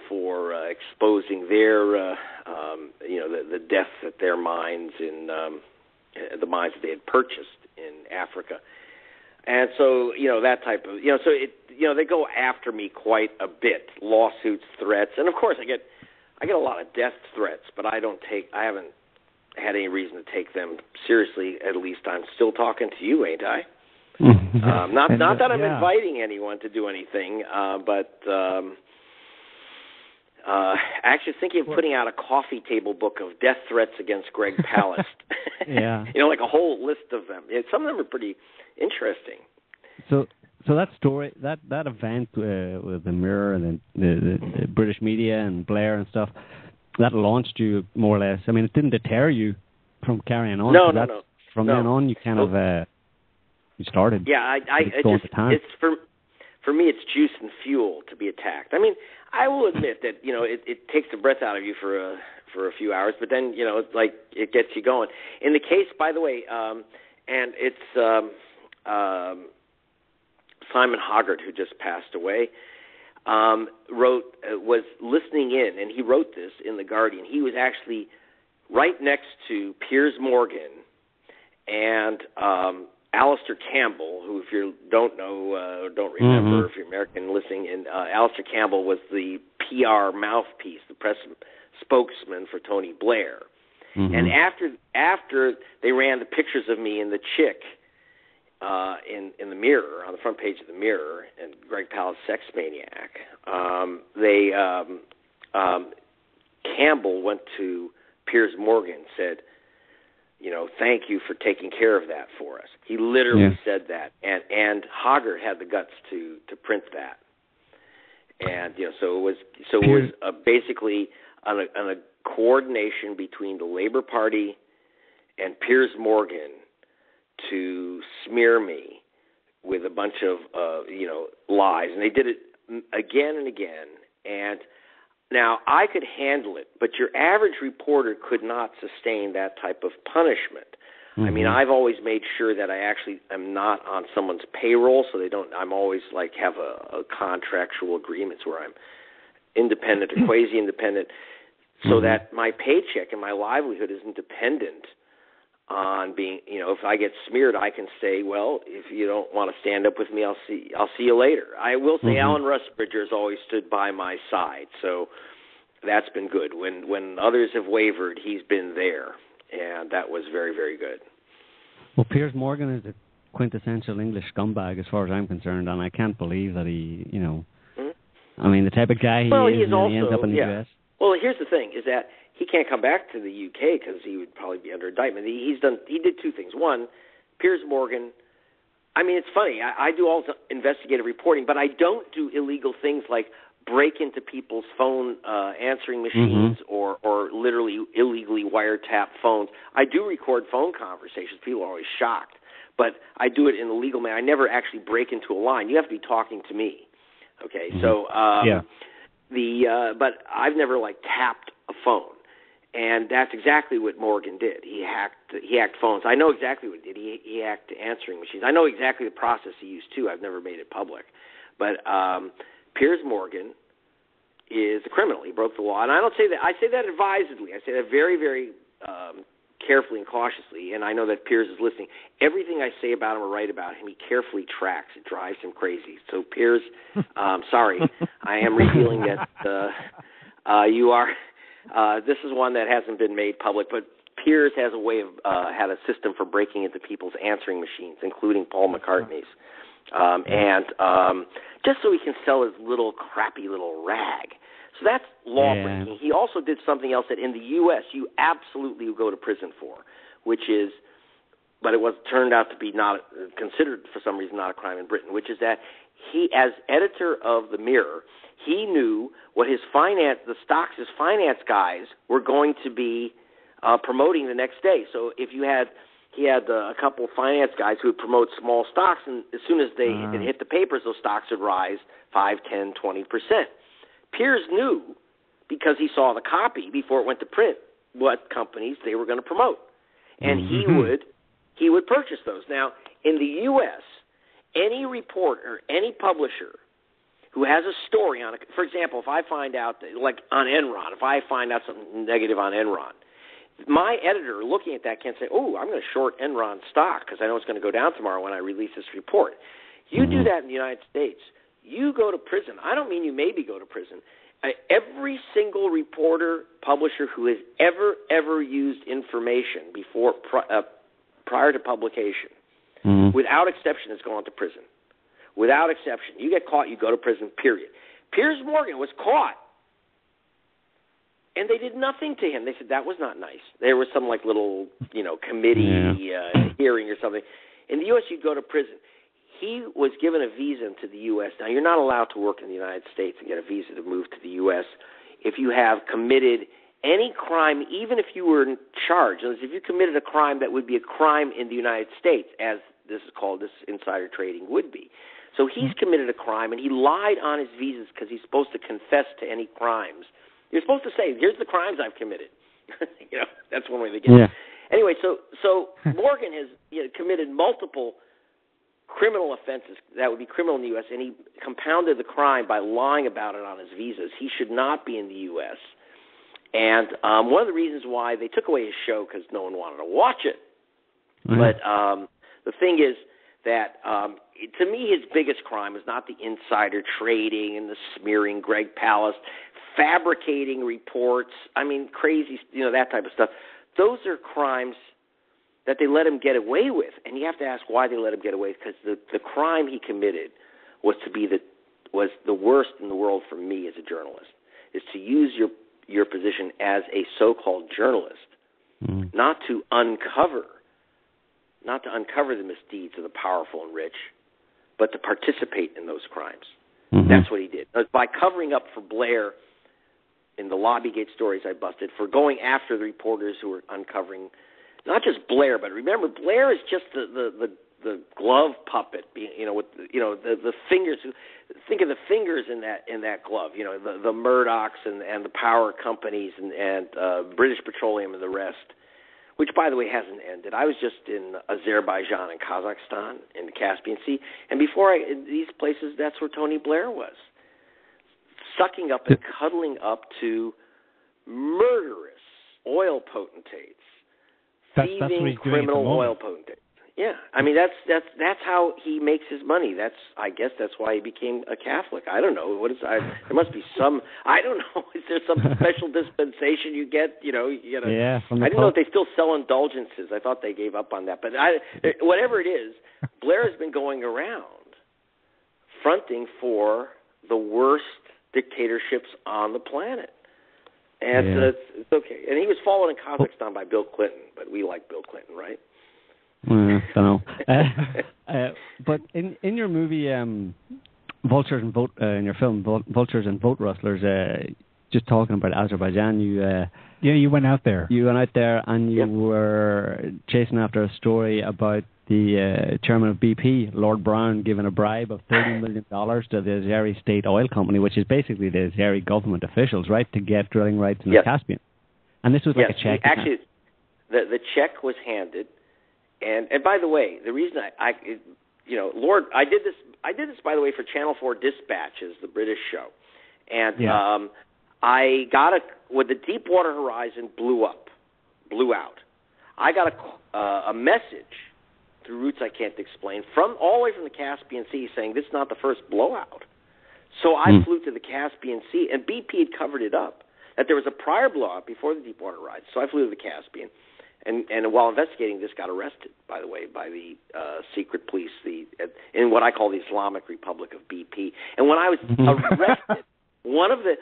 for exposing their, the deaths at their mines in the mines that they had purchased in Africa, and so that type of so it they go after me quite a bit, lawsuits, threats, and of course I get a lot of death threats, but I haven't had any reason to take them seriously. At least I'm still talking to you, ain't I? Not that I'm inviting anyone to do anything, but. Actually thinking of putting out a coffee table book of death threats against Greg Palast. Yeah. Like a whole list of them. Some of them are pretty interesting. So that story, that event with the Mirror and the British media and Blair and stuff, that launched you more or less. I mean, it didn't deter you from carrying on. No. From then on, you kind of you started. Yeah, it's for me, it's juice and fuel to be attacked. I mean, I will admit that it takes the breath out of you for a few hours, but then like it gets you going. In the case, by the way, and it's Simon Hoggart, who just passed away, was listening in, and he wrote this in the Guardian. He was actually right next to Piers Morgan and Alistair Campbell, who, if you don't know, don't remember, if you're American listening, and Alistair Campbell was the PR mouthpiece, the press spokesman for Tony Blair. And after they ran the pictures of me and the chick in the Mirror, on the front page of the Mirror, and Greg Palast, sex maniac, Campbell went to Piers Morgan and said, thank you for taking care of that for us. He literally said that, and Hoggart had the guts to print that, and so it was basically on a coordination between the Labor Party and Piers Morgan to smear me with a bunch of lies, and they did it again and again. And now I could handle it, but your average reporter could not sustain that type of punishment. Mm-hmm. I mean, I've always made sure that I actually am not on someone's payroll, so I'm always like have a contractual agreements where I'm independent or quasi-independent, so that my paycheck and my livelihood isn't dependent on being, if I get smeared, I can say, well, if you don't want to stand up with me, I'll see you later. I will say Alan Rusbridger has always stood by my side, so that's been good. When others have wavered, he's been there, and that was very, very good. Well, Piers Morgan is a quintessential English scumbag as far as I'm concerned, and I can't believe that he, I mean, the type of guy he is, and he ends up in the U.S. Well, here's the thing, is that he can't come back to the UK because he would probably be under indictment. He did two things. One, Piers Morgan, I mean, it's funny. I do all the investigative reporting, but I don't do illegal things like break into people's phone answering machines or literally illegally wiretap phones. I do record phone conversations. People are always shocked. But I do it in a legal manner. I never actually break into a line. You have to be talking to me. Okay, so but I've never tapped a phone. And that's exactly what Morgan did. He hacked phones. I know exactly what he did. He hacked answering machines. I know exactly the process he used, too. I've never made it public. But Piers Morgan is a criminal. He broke the law. And I don't say that. I say that advisedly. I say that very, very carefully and cautiously. And I know that Piers is listening. Everything I say about him or write about him, he carefully tracks. It drives him crazy. So, Piers, sorry. I am revealing that you are... this is one that hasn't been made public, but Piers has a way of had a system for breaking into people's answering machines, including Paul McCartney's, and just so he can sell his little crappy little rag. So that's law breaking. He also did something else that in the U.S. you absolutely would go to prison for, which is, but it was turned out to be not considered for some reason not a crime in Britain, which is that he, as editor of the Mirror, he knew what his finance guys were going to be promoting the next day. So if he had a couple of finance guys who would promote small stocks, and as soon as it hit the papers, those stocks would rise 5, 10, 20%. Piers knew, because he saw the copy before it went to print, what companies they were going to promote, and he would purchase those. Now, in the U.S., any reporter, any publisher who has a story on it, for example, if I find out, like on Enron, if I find out something negative on Enron, my editor looking at that can't say, oh, I'm going to short Enron stock because I know it's going to go down tomorrow when I release this report. You do that in the United States, you go to prison. I don't mean you maybe go to prison. Every single reporter, publisher who has ever used information before prior to publication, without exception, has gone to prison. Without exception. You get caught, you go to prison, period. Piers Morgan was caught, and they did nothing to him. They said that was not nice. There was some little, committee hearing or something. In the U.S., you'd go to prison. He was given a visa to the U.S. Now, you're not allowed to work in the United States and get a visa to move to the U.S. if you have committed any crime, even if you were charged. If you committed a crime that would be a crime in the United States, as this is called, this insider trading would be. So he's committed a crime, and he lied on his visas because he's supposed to confess to any crimes. You're supposed to say, here's the crimes I've committed. That's one way to get it. Anyway, so Morgan has committed multiple criminal offenses that would be criminal in the U.S., and he compounded the crime by lying about it on his visas. He should not be in the U.S. And one of the reasons why they took away his show because no one wanted to watch it. But the thing is that to me his biggest crime is not the insider trading and the smearing Greg Palast, fabricating reports, crazy, that type of stuff. Those are crimes that they let him get away with, and you have to ask why they let him get away, because the crime he committed was the worst in the world for me as a journalist, is to use your position as a so-called journalist, not to uncover the misdeeds of the powerful and rich, but to participate in those crimes. That's what he did. By covering up for Blair in the Lobbygate stories I busted, for going after the reporters who were uncovering not just Blair, but remember, Blair is just the the glove puppet, with the fingers. Think of the fingers in that glove. The Murdochs and the power companies and British Petroleum and the rest. Which, by the way, hasn't ended. I was just in Azerbaijan and Kazakhstan in the Caspian Sea, and before in these places, that's where Tony Blair was, sucking up and cuddling up to murderous oil potentates, thieving criminal oil potentates. Yeah, I mean that's how he makes his money. I guess that's why he became a Catholic. I don't know there must be some. I don't know. Is there some special dispensation you get? Yeah. I didn't know if they still sell indulgences. I thought they gave up on that. But whatever it is, Blair has been going around fronting for the worst dictatorships on the planet. And it's okay. And he was followed in Kazakhstan by Bill Clinton, but we like Bill Clinton, right? I don't know. But in your movie, Vultures and Vote, in your film Vultures and Vote Rustlers, just talking about Azerbaijan, you went out there. You went out there, and you were chasing after a story about the chairman of BP, Lord Brown, giving a bribe of $30 million to the Azeri State Oil Company, which is basically the Azeri government officials, right, to get drilling rights in the Caspian. And this was like a check. Actually, the check was handed. And by the way, the reason I did this by the way for Channel 4 Dispatches, the British show, and I got when the Deepwater Horizon blew out. I got a message through routes I can't explain from all the way from the Caspian Sea saying this is not the first blowout. So I flew to the Caspian Sea, and BP had covered it up that there was a prior blowout before the Deepwater Horizon. So I flew to the Caspian. And while investigating this, got arrested, by the way, by the secret police in what I call the Islamic Republic of BP. And when I was arrested, one of the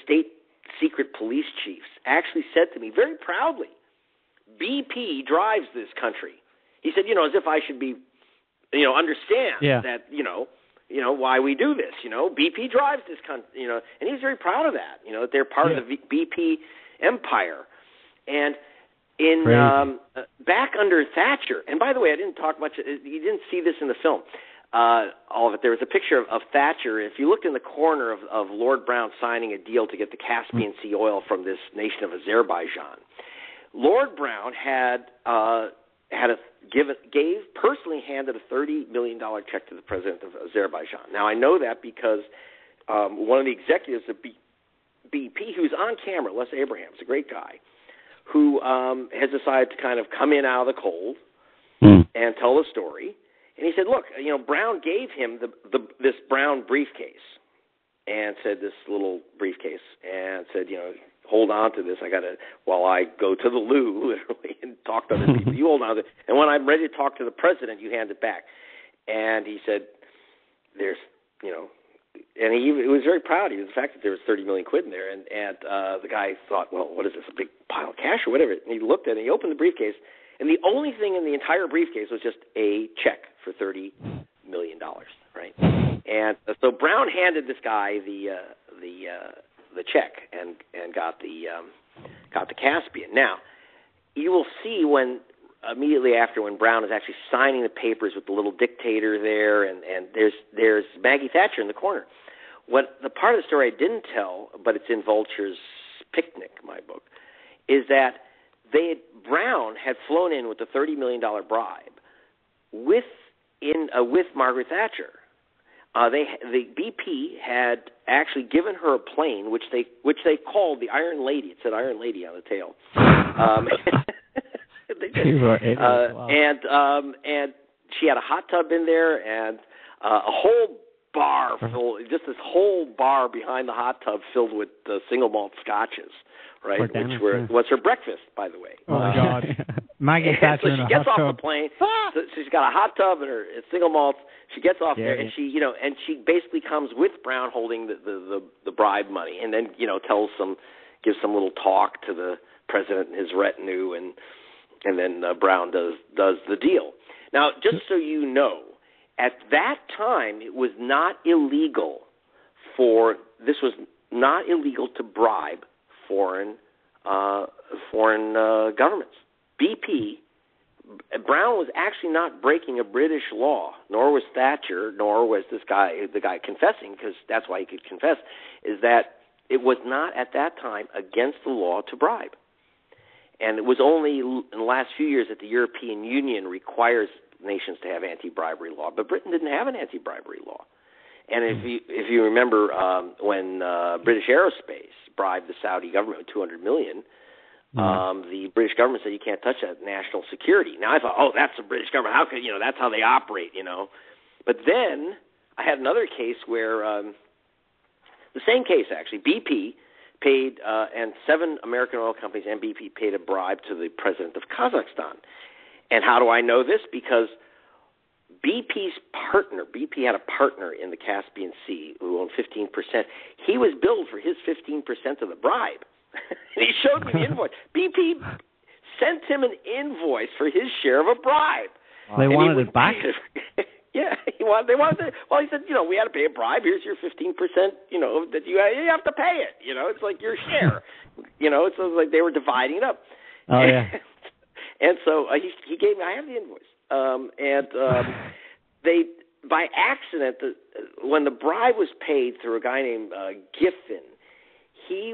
state secret police chiefs actually said to me very proudly, "BP drives this country." He said, as if I should be, understand that, why we do this. BP drives this country. And he was very proud of that. That they're part of the BP empire. And in back under Thatcher, and by the way, I didn't talk much. You didn't see this in the film, all of it. There was a picture of Thatcher. If you looked in the corner of Lord Brown signing a deal to get the Caspian Sea oil from this nation of Azerbaijan, Lord Brown personally handed a $30 million check to the president of Azerbaijan. Now I know that because one of the executives of BP, who's on camera, Les Abrahams, a great guy, who has decided to kind of come in out of the cold and tell the story. And he said, look, Brown gave him this brown briefcase and said, this little briefcase, and said, hold on to this. While I go to the loo, literally, and talk to other people, you hold on to it. And when I'm ready to talk to the president, you hand it back. And he said, and he was very proud of the fact that there was 30 million quid in there. And the guy thought, well, what is this, a big pile of cash or whatever? And he looked at it, and he opened the briefcase, and the only thing in the entire briefcase was just a check for $30 million, right? And so Brown handed this guy the check and got the Caspian. Now, you will see immediately after when Brown is actually signing the papers with the little dictator there, and there's Maggie Thatcher in the corner. What the part of the story I didn't tell, but it's in Vulture's Picnic, my book, is that Brown had flown in with the $30 million bribe with Margaret Thatcher. The BP had actually given her a plane, which they called the Iron Lady. It said Iron Lady on the tail. They did. And she had a hot tub in there and a whole bar full, just this whole bar behind the hot tub filled with single malt scotches, right? Was her breakfast, by the way. Oh my God! Maggie Thatcher so she gets off the plane. So she's got a hot tub and her single malt. She gets off there and she basically comes with Brown holding the bribe money, and then gives some little talk to the president and his retinue, and then Brown does the deal. Now, just so you know, at that time it was not illegal to bribe foreign governments. BP Brown was actually not breaking a British law, nor was Thatcher, nor was the guy confessing, because that's why he could confess, is that it was not at that time against the law to bribe. And it was only in the last few years that the European Union requires nations to have anti-bribery law, but Britain didn't have an anti-bribery law. And if you remember when British Aerospace bribed the Saudi government with $200 million, the British government said you can't touch that, national security. Now I thought, that's the British government. How could that's how they operate, But then I had another case where the same case actually, BP paid and 7 American oil companies and BP paid a bribe to the president of Kazakhstan. And how do I know this? Because BP had a partner in the Caspian Sea who owned 15%. He was billed for his 15% of the bribe. And he showed me the invoice. BP sent him an invoice for his share of a bribe. They wanted it back? Yeah, they wanted it. Well, he said, we had to pay a bribe. Here's your 15%, that you have to pay it. It's like your share. It's like they were dividing it up. Oh, yeah. And so he gave me, I have the invoice. They, by accident, when the bribe was paid through a guy named Giffen, he'd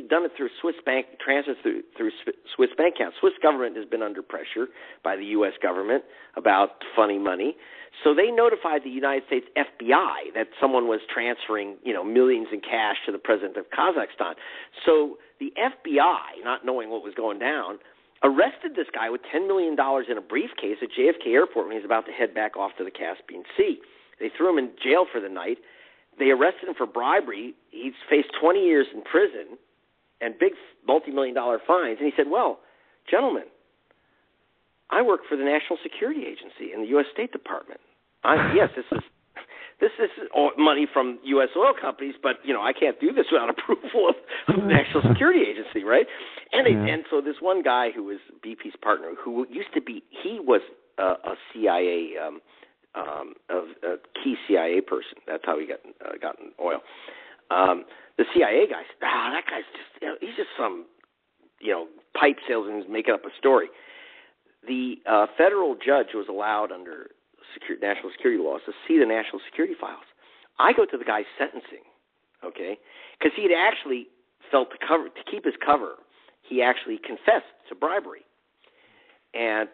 done it through Swiss bank, transfers through Swiss bank accounts. Swiss government has been under pressure by the U.S. government about funny money. So they notified the United States FBI that someone was transferring, millions in cash to the president of Kazakhstan. So the FBI, not knowing what was going down, arrested this guy with $10 million in a briefcase at JFK Airport when he was about to head back off to the Caspian Sea. They threw him in jail for the night. They arrested him for bribery. He's faced 20 years in prison and big multi-million-dollar fines. And he said, well, gentlemen, I work for the National Security Agency in the U.S. State Department. Yes, this is money from U.S. oil companies, but, I can't do this without approval of the National Security Agency, right? And so this one guy who was BP's partner, who used to be, he was a CIA a key CIA person. That's how he got in oil. The CIA guy said, that guy's just, he's just some, pipe salesman who's making up a story. The federal judge was allowed under national security laws to see the national security files. I go to the guy's sentencing, okay, because he had actually felt to keep his cover, he actually confessed to bribery. And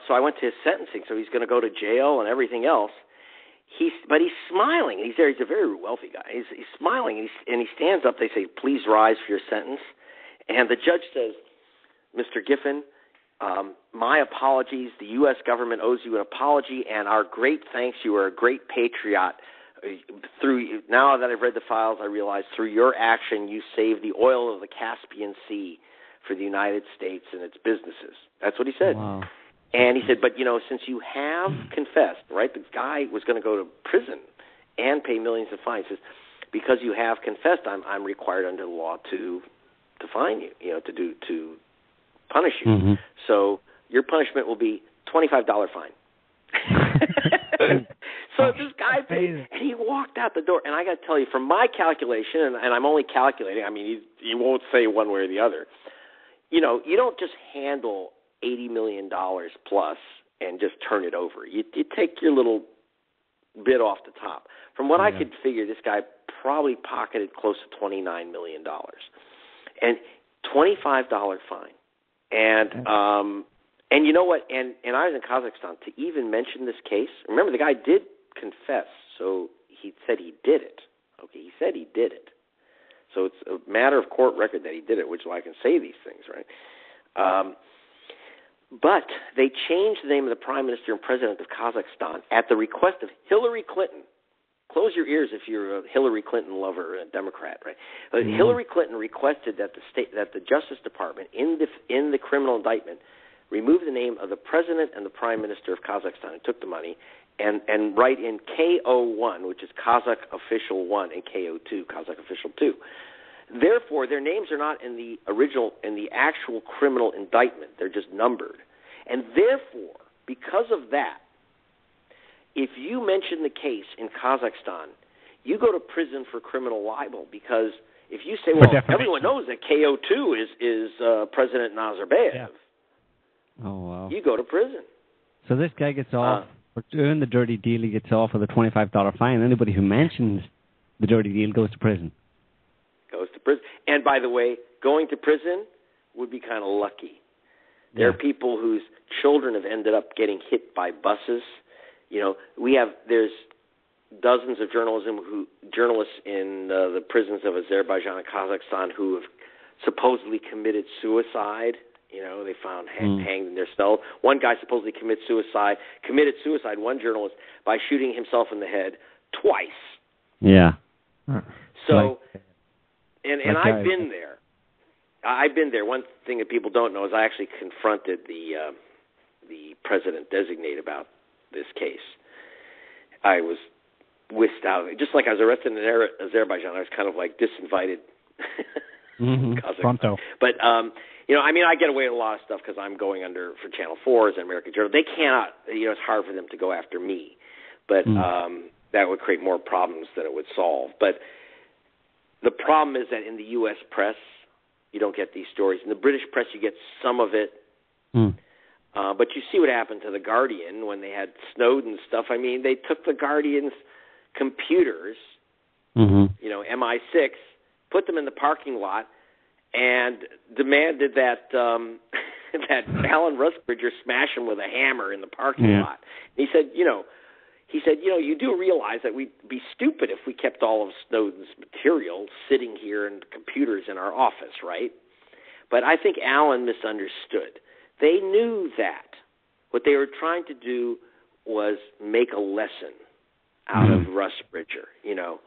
so I went to his sentencing. So he's going to go to jail and everything else. But he's smiling. He's there. He's a very wealthy guy. He's smiling, and he stands up. They say, "Please rise for your sentence." And the judge says, "Mr. Giffen, my apologies. The U.S. government owes you an apology, and our great thanks. You are a great patriot. Now that I've read the files, I realize through your action, you saved the oil of the Caspian Sea for the United States and its businesses." That's what he said. Wow. And he said, but, since you have confessed, right, the guy was going to go to prison and pay millions of fines. He says, because you have confessed, I'm required under the law to fine you, to punish you. Mm-hmm. So your punishment will be $25 fine. So this guy paid, and he walked out the door. And I got to tell you, from my calculation, and I'm only calculating, he won't say one way or the other, you don't just handle $80 million plus and just turn it over. You take your little bit off the top. From what I could figure, this guy probably pocketed close to $29 million. And $25 fine. And you know what? And I was in Kazakhstan to even mention this case. Remember, the guy did confess, so he said he did it. Okay, he said he did it. So it's a matter of court record that he did it, which is why I can say these things, right? But they changed the name of the Prime Minister and President of Kazakhstan at the request of Hillary Clinton. Close your ears if you're a Hillary Clinton lover, a Democrat, right? But Hillary Clinton requested that the Justice Department in the criminal indictment remove the name of the President and the Prime Minister of Kazakhstan and took the money and write in KO1, which is Kazakh Official 1, and KO2, Kazakh Official 2. Therefore, their names are not in the actual criminal indictment. They're just numbered. And therefore, because of that, if you mention the case in Kazakhstan, you go to prison for criminal libel, because if you say, well, everyone knows that KO2 is President Nazarbayev, Oh, wow. you go to prison. So this guy gets off, for doing the dirty deal, he gets off with a $25 fine. Anybody who mentions the dirty deal goes to prison. Goes to prison. And by the way, going to prison would be kind of lucky. There are people whose children have ended up getting hit by buses. You know, there's dozens of journalists in the prisons of Azerbaijan and Kazakhstan who have supposedly committed suicide. You know, they found hanged in their cell. One guy supposedly committed suicide, one journalist, by shooting himself in the head twice. Yeah. So, and I've been there. I've been there. One thing that people don't know is I actually confronted the president-designate about this case. I was whisked out. Just like I was arrested in Azerbaijan, I was kind of like disinvited. Pronto. But, you know, I mean, I get away with a lot of stuff because I'm going under for Channel 4s and American Journal. They cannot, you know, it's hard for them to go after me. But that would create more problems than it would solve. But the problem is that in the U.S. press, you don't get these stories. In the British press, you get some of it. But you see what happened to The Guardian when they had Snowden stuff. I mean, they took The Guardian's computers, you know, MI6, put them in the parking lot, and demanded that that Alan Rusbridger smash him with a hammer in the parking lot. And he said, you know, you do realize that we'd be stupid if we kept all of Snowden's material sitting here in computers in our office, right? But I think Alan misunderstood. They knew that. What they were trying to do was make a lesson out of Rusbridger, you know,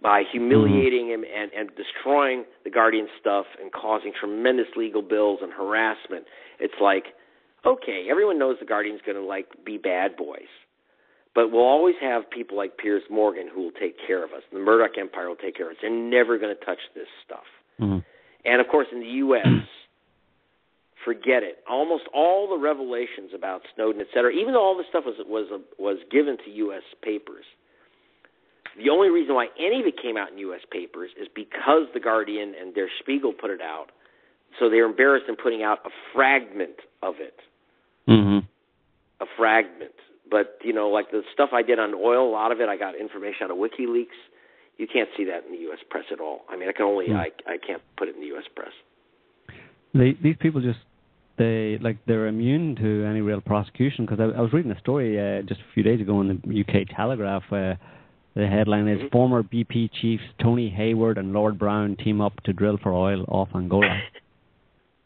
by humiliating him and destroying the Guardian stuff and causing tremendous legal bills and harassment. It's like, okay, everyone knows the Guardian's going to, like, be bad boys. But we'll always have people like Piers Morgan who will take care of us. The Murdoch Empire will take care of us. They're never going to touch this stuff. And, of course, in the U.S., forget it. Almost all the revelations about Snowden, et cetera, even though all this stuff was given to U.S. papers, the only reason why any of it came out in U.S. papers is because The Guardian and Der Spiegel put it out. So they're embarrassed in putting out a fragment of it. A fragment. But, you know, like the stuff I did on oil, a lot of it, I got information out of WikiLeaks. You can't see that in the U.S. press at all. I mean, I can't put it in the U.S. press. These people just, they're immune to any real prosecution, because I was reading a story just a few days ago in the UK Telegraph where the headline is former BP chiefs Tony Hayward and Lord Brown team up to drill for oil off Angola.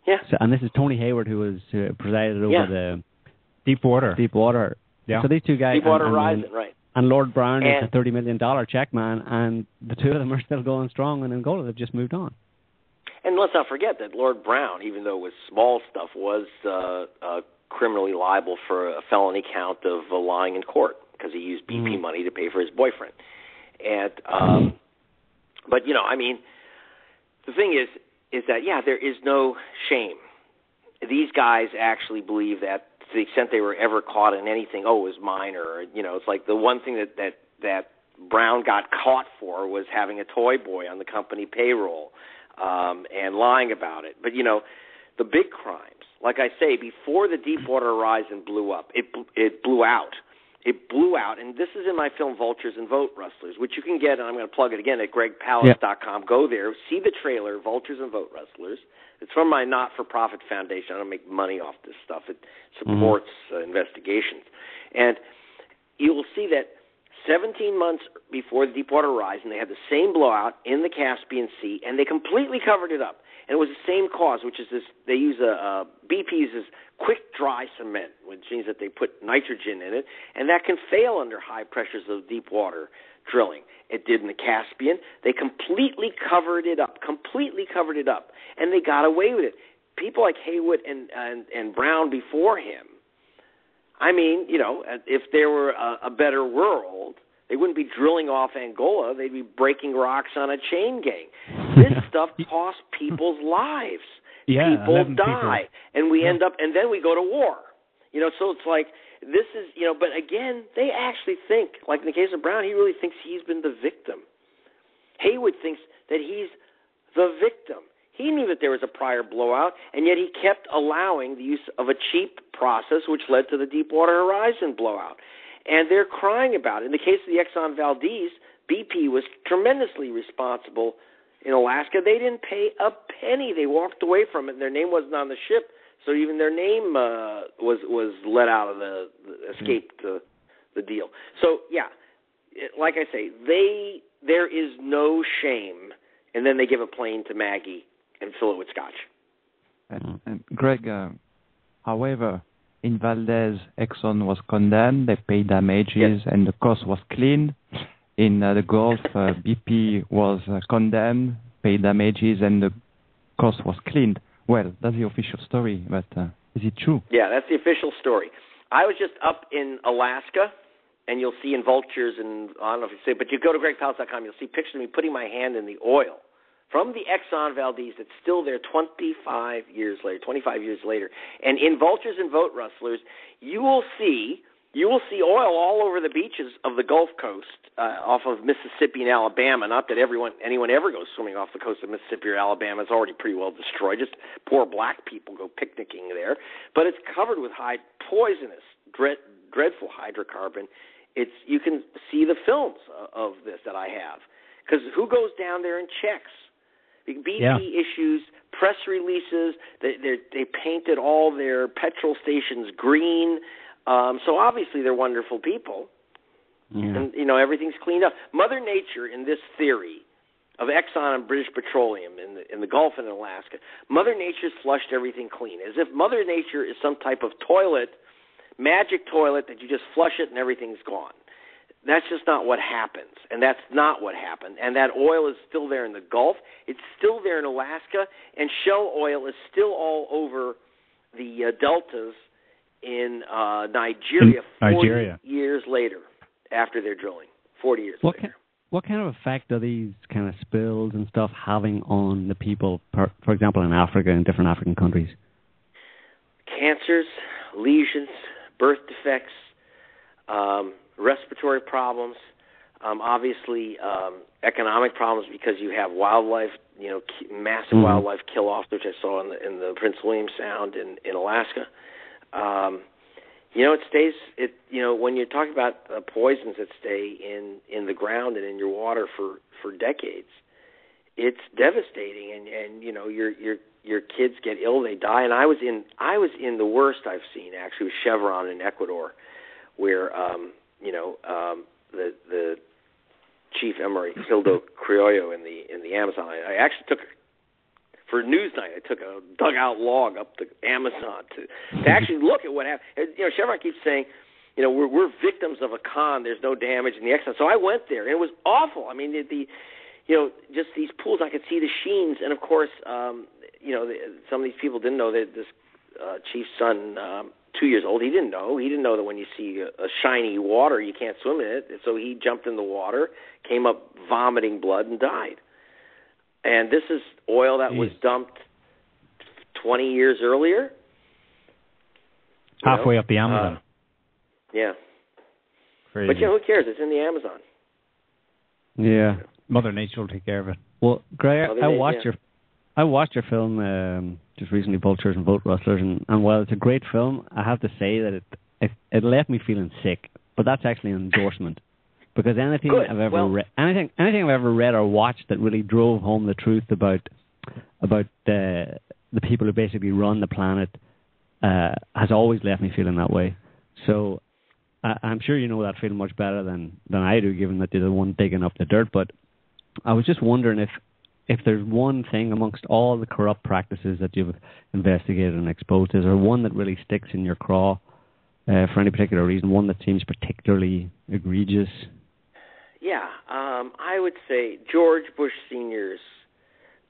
So, and this is Tony Hayward, who was presided over the Deepwater. Yeah. So these two guys, Deepwater Horizon, right? And Lord Brown is a $30 million check man, and the two of them are still going strong in Angola. They've just moved on. And let's not forget that Lord Brown, even though it was small stuff, was criminally liable for a felony count of lying in court because he used BP money to pay for his boyfriend. And but you know, I mean, the thing is that there is no shame. These guys actually believe that, to the extent they were ever caught in anything, it was minor. Or, you know, it's like the one thing that Brown got caught for was having a toy boy on the company payroll and lying about it. But, you know, the big crimes, like I say, before the Deepwater Horizon blew up, it blew out. It blew out, and this is in my film Vultures and Vote Rustlers, which you can get, and I'm going to plug it again, at gregpalast.com. Go there, see the trailer, Vultures and Vote Rustlers. It's from my not-for-profit foundation. I don't make money off this stuff. It supports investigations. And you will see that 17 months before the Deepwater Horizon, they had the same blowout in the Caspian Sea, and they completely covered it up. And it was the same cause, which is this: they use BP uses quick dry cement, which means that they put nitrogen in it, and that can fail under high pressures of deep water drilling. It did in the Caspian. They completely covered it up, and they got away with it. People like Haywood and Brown before him, I mean, you know, if there were a better world, they wouldn't be drilling off Angola. They'd be breaking rocks on a chain gang. This stuff costs people's lives. People die, and we end up, and then we go to war. You know, so it's like, this is, you know, but again, they actually think, like in the case of Brown, he really thinks he's been the victim. Haywood thinks that he's the victim. He knew that there was a prior blowout, and yet he kept allowing the use of a cheap process, which led to the Deepwater Horizon blowout. And they're crying about it. In the case of the Exxon Valdez, BP was tremendously responsible in Alaska. They didn't pay a penny. They walked away from it, and their name wasn't on the ship, so even their name was let out of escaped the deal. So, yeah, like I say, there is no shame, and then they give a plane to Maggie and fill it with scotch. And Greg, however, in Valdez, Exxon was condemned. They paid damages, and the cost was cleaned. In the Gulf, BP was condemned, paid damages, and the cost was cleaned. Well, that's the official story, but is it true? Yeah, that's the official story. I was just up in Alaska, and you'll see in Vultures, and I don't know if you see it, but you go to gregpalast.com, you'll see pictures of me putting my hand in the oil from the Exxon Valdez that's still there 25 years later. And in Vultures and Vote Rustlers, you will see oil all over the beaches of the Gulf Coast off of Mississippi and Alabama. Not that anyone ever goes swimming off the coast of Mississippi or Alabama. It's already pretty well destroyed. Just poor black people go picnicking there. But it's covered with poisonous, dreadful hydrocarbon. You can see the films of this that I have. Because who goes down there and checks? BP issues press releases. They painted all their petrol stations green. So obviously they're wonderful people. Yeah. And, everything's cleaned up. Mother Nature, in this theory of Exxon and British Petroleum in the Gulf and in Alaska, Mother Nature's flushed everything clean, as if Mother Nature is some type of magic toilet that you just flush it and everything's gone. That's just not what happens, and that's not what happened. And that oil is still there in the Gulf. It's still there in Alaska, and shell oil is still all over the deltas in Nigeria 40 years later after their drilling, 40 years later. What kind of effect are these kind of spills and stuff having on the people, for example, in Africa and different African countries? Cancers, lesions, birth defects, respiratory problems, obviously economic problems because you have wildlife, massive wildlife kill-offs, which I saw in the Prince William Sound in Alaska. It stays. When you're talking about poisons that stay in the ground and in your water for decades, it's devastating. And your kids get ill, they die. And I was in the worst I've seen actually with Chevron in Ecuador, where the chief emery Hildo Criollo in the Amazon. I actually took. For News Night, I dug out log up the Amazon to actually look at what happened. Chevron keeps saying, we're victims of a con. There's no damage in the Exxon. So I went there, and it was awful. I mean, just these pools, I could see the sheens, and of course, some of these people didn't know that this chief's son, 2 years old, he didn't know. He didn't know that when you see a shiny water, you can't swim in it. So he jumped in the water, came up vomiting blood, and died. And this is oil that was dumped 20 years earlier. Halfway up the Amazon. Yeah. Crazy. But who cares? It's in the Amazon. Yeah. Mother Nature will take care of it. Well, Greg, I watched your film just recently, Vultures and Vote Rustlers, and while it's a great film, I have to say that it left me feeling sick. But that's actually an endorsement. Because anything I've ever read or watched that really drove home the truth about the people who basically run the planet has always left me feeling that way. So I'm sure you know that feeling much better than I do, given that you're the one digging up the dirt. But I was just wondering if there's one thing amongst all the corrupt practices that you've investigated and exposed, is there one that really sticks in your craw for any particular reason, one that seems particularly egregious? Yeah, I would say George Bush Sr.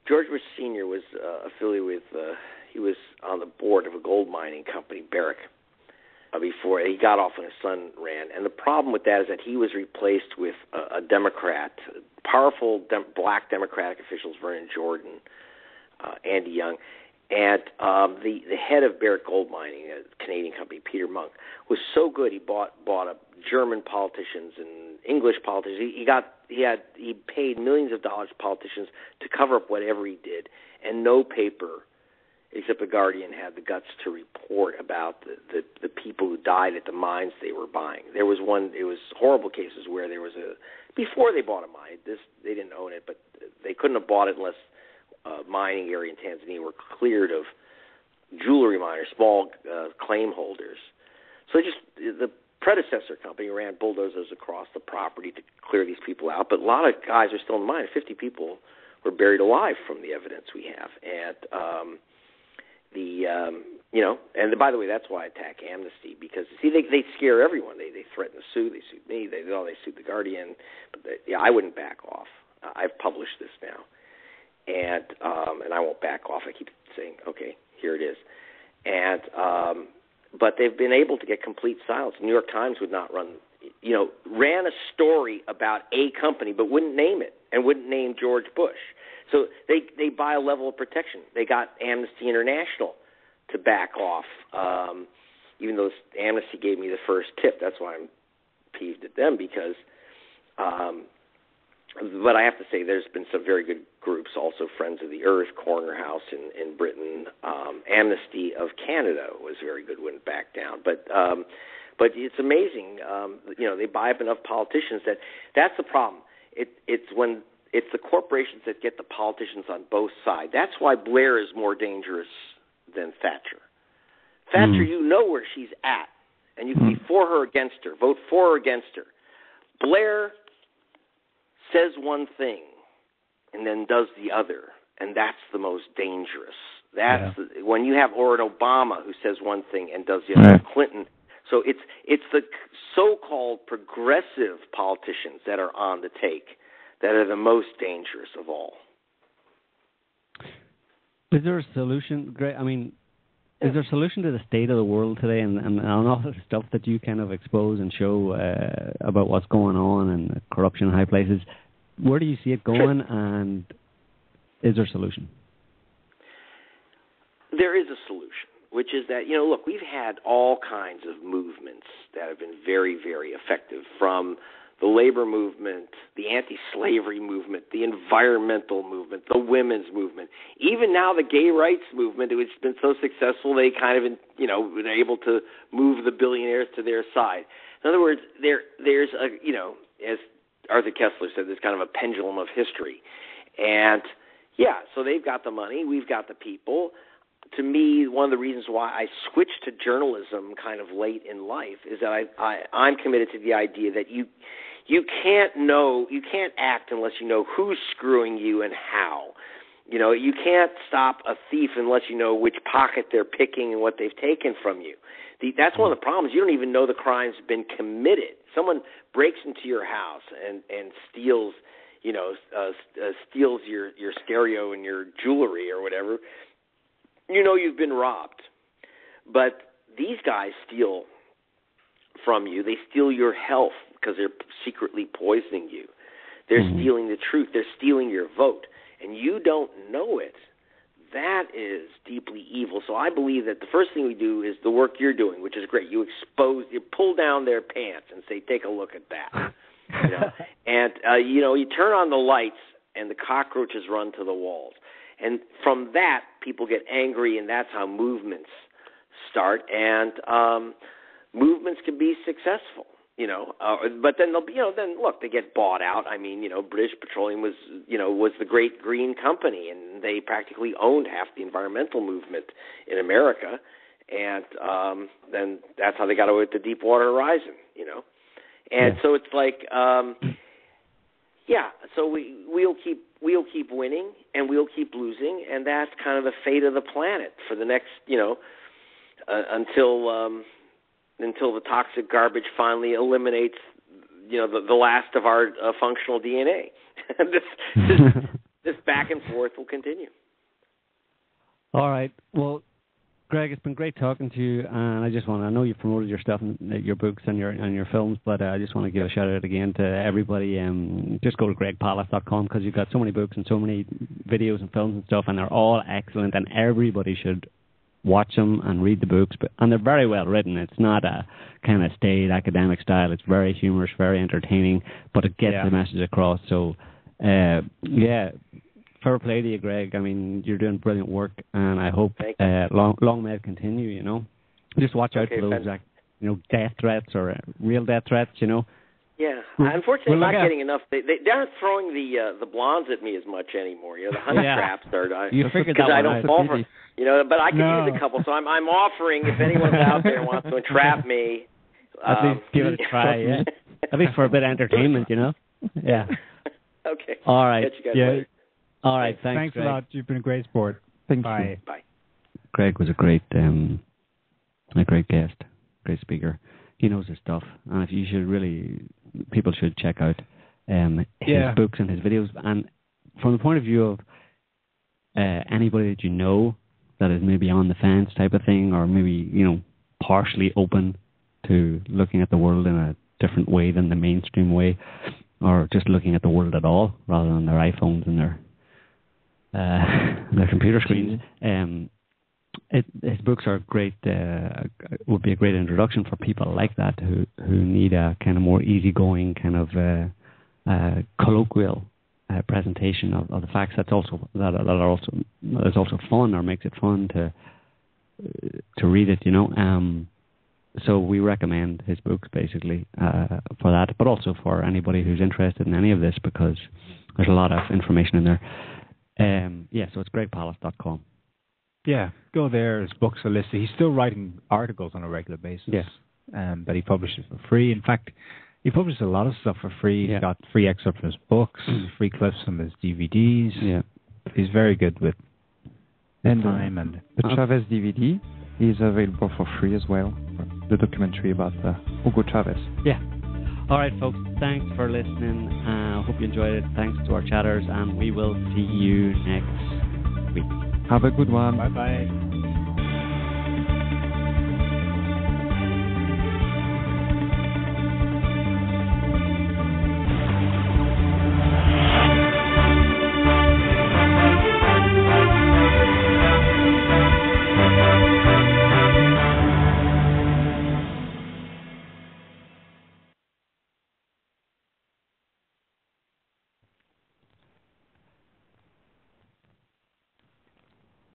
was affiliated with, he was on the board of a gold mining company, Barrick, before he got off when his son ran. And the problem with that is that he was replaced with a Democrat, powerful black Democratic officials, Vernon Jordan, Andy Young. And the head of Barrick Gold Mining, a Canadian company, Peter Monk, was so good he bought up German politicians and English politicians. He got he paid millions of dollars to politicians to cover up whatever he did, and no paper except the Guardian had the guts to report about the people who died at the mines they were buying. There was horrible cases where there was before they bought a mine, they didn't own it, but they couldn't have bought it unless mining area in Tanzania were cleared of jewelry miners, small claim holders. So the predecessor company ran bulldozers across the property to clear these people out, but a lot of guys are still in the mine. 50 people were buried alive from the evidence we have, and and by the way, that's why I attack Amnesty, because they scare everyone. They threaten to sue. They sued me. They sued the Guardian. But I wouldn't back off. I've published this now, and I won't back off. I keep saying, okay, here it is, and but they've been able to get complete silence. The New York Times would not ran a story about a company, but wouldn't name it and wouldn't name George Bush. So they buy a level of protection. They got Amnesty International to back off, even though Amnesty gave me the first tip. That's why I'm peeved at them, because but I have to say there's been some very good groups, also Friends of the Earth, Corner House in Britain, Amnesty of Canada was very good, wouldn't back down. But it's amazing, they buy up enough politicians that's the problem. It's the corporations that get the politicians on both sides. That's why Blair is more dangerous than Thatcher. Thatcher, you know where she's at, and you can be for her or against her, vote for or against her. Blair says one thing and then does the other, and that's the most dangerous. When you have an Obama who says one thing and does the other, Clinton. So it's the so-called progressive politicians that are on the take that are the most dangerous of all. Is there a solution, Greg? I mean, is there a solution to the state of the world today and all the stuff that you kind of expose and show about what's going on and corruption in high places? Where do you see it going, and is there a solution? There is a solution, which is that, look, we've had all kinds of movements that have been very, very effective, from the labor movement, the anti-slavery movement, the environmental movement, the women's movement, even now the gay rights movement. It's been so successful they kind of, been able to move the billionaires to their side. In other words, there's a, as Arthur Kessler said, there's kind of a pendulum of history. And, so they've got the money, we've got the people. To me, one of the reasons why I switched to journalism kind of late in life is that I'm committed to the idea that you can't act unless you know who's screwing you and how. You can't stop a thief unless you know which pocket they're picking and what they've taken from you. That's one of the problems. You don't even know the crime's been committed. Someone breaks into your house and steals, steals your stereo and your jewelry or whatever. You've been robbed. But these guys steal from you. They steal your health because they're secretly poisoning you. They're stealing the truth. They're stealing your vote. And you don't know it. That is deeply evil. So I believe that the first thing we do is the work you're doing, which is great. You pull down their pants and say, take a look at that. And, you turn on the lights and the cockroaches run to the walls. And from that, people get angry, and that's how movements start. And movements can be successful, but then they'll be, then look, they get bought out. I mean, British Petroleum was the great green company, and they practically owned half the environmental movement in America. And then that's how they got away with the Deepwater Horizon, And so it's like, so we'll keep winning and we'll keep losing, and that's kind of the fate of the planet for the next, until the toxic garbage finally eliminates, the last of our functional DNA. this back and forth will continue. All right. Well, Greg, it's been great talking to you, and I know you've promoted your stuff, and your books and your films, but I just want to give a shout out again to everybody. Just go to gregpalast.com, because you've got so many books and so many videos and films and stuff, and they're all excellent, and everybody should watch them and read the books, and they're very well written. It's not a kind of staid academic style. It's very humorous, very entertaining, but it gets the message across. So, fair play to you, Greg. I mean, you're doing brilliant work, and I hope long may it continue. You know, just watch out for those, death threats or real death threats. You know. Yeah, unfortunately, I'm not getting enough. They aren't throwing the blondes at me as much anymore. You know, the honey traps are. You figured that I don't fall for. You know, but I could use a couple, so I'm offering if anyone's out there wants to entrap me. At least give it a try. Yeah, at least for a bit of entertainment. You know. Yeah. Okay. All right. Catch you guys later. All right. Thanks Greg. A lot. You've been a great sport. Bye. Bye. Greg was a great guest, great speaker. He knows his stuff, and if you should people should check out his books and his videos. And from the point of view of anybody that you know that is maybe on the fence type of thing, or maybe partially open to looking at the world in a different way than the mainstream way, or just looking at the world at all rather than their iPhones and their computer screens. His books are great. Would be a great introduction for people like that who need a kind of more easygoing, kind of colloquial presentation of the facts. That's also is also fun, or makes it fun to read it. So we recommend his books basically for that, but also for anybody who's interested in any of this, because there's a lot of information in there. So it's gregpalast.com. Yeah, go there. His books are listed. He's still writing articles on a regular basis. Yes. That he publishes for free. In fact, he publishes a lot of stuff for free. Yeah. He's got free excerpts from his books, free clips from his DVDs. Yeah. He's very good with time. And the Chavez DVD is available for free as well. The documentary about Hugo Chavez. Yeah. All right, folks. Thanks for listening. Hope you enjoyed it. Thanks to our chatters, and we will see you next week. Have a good one. Bye-bye.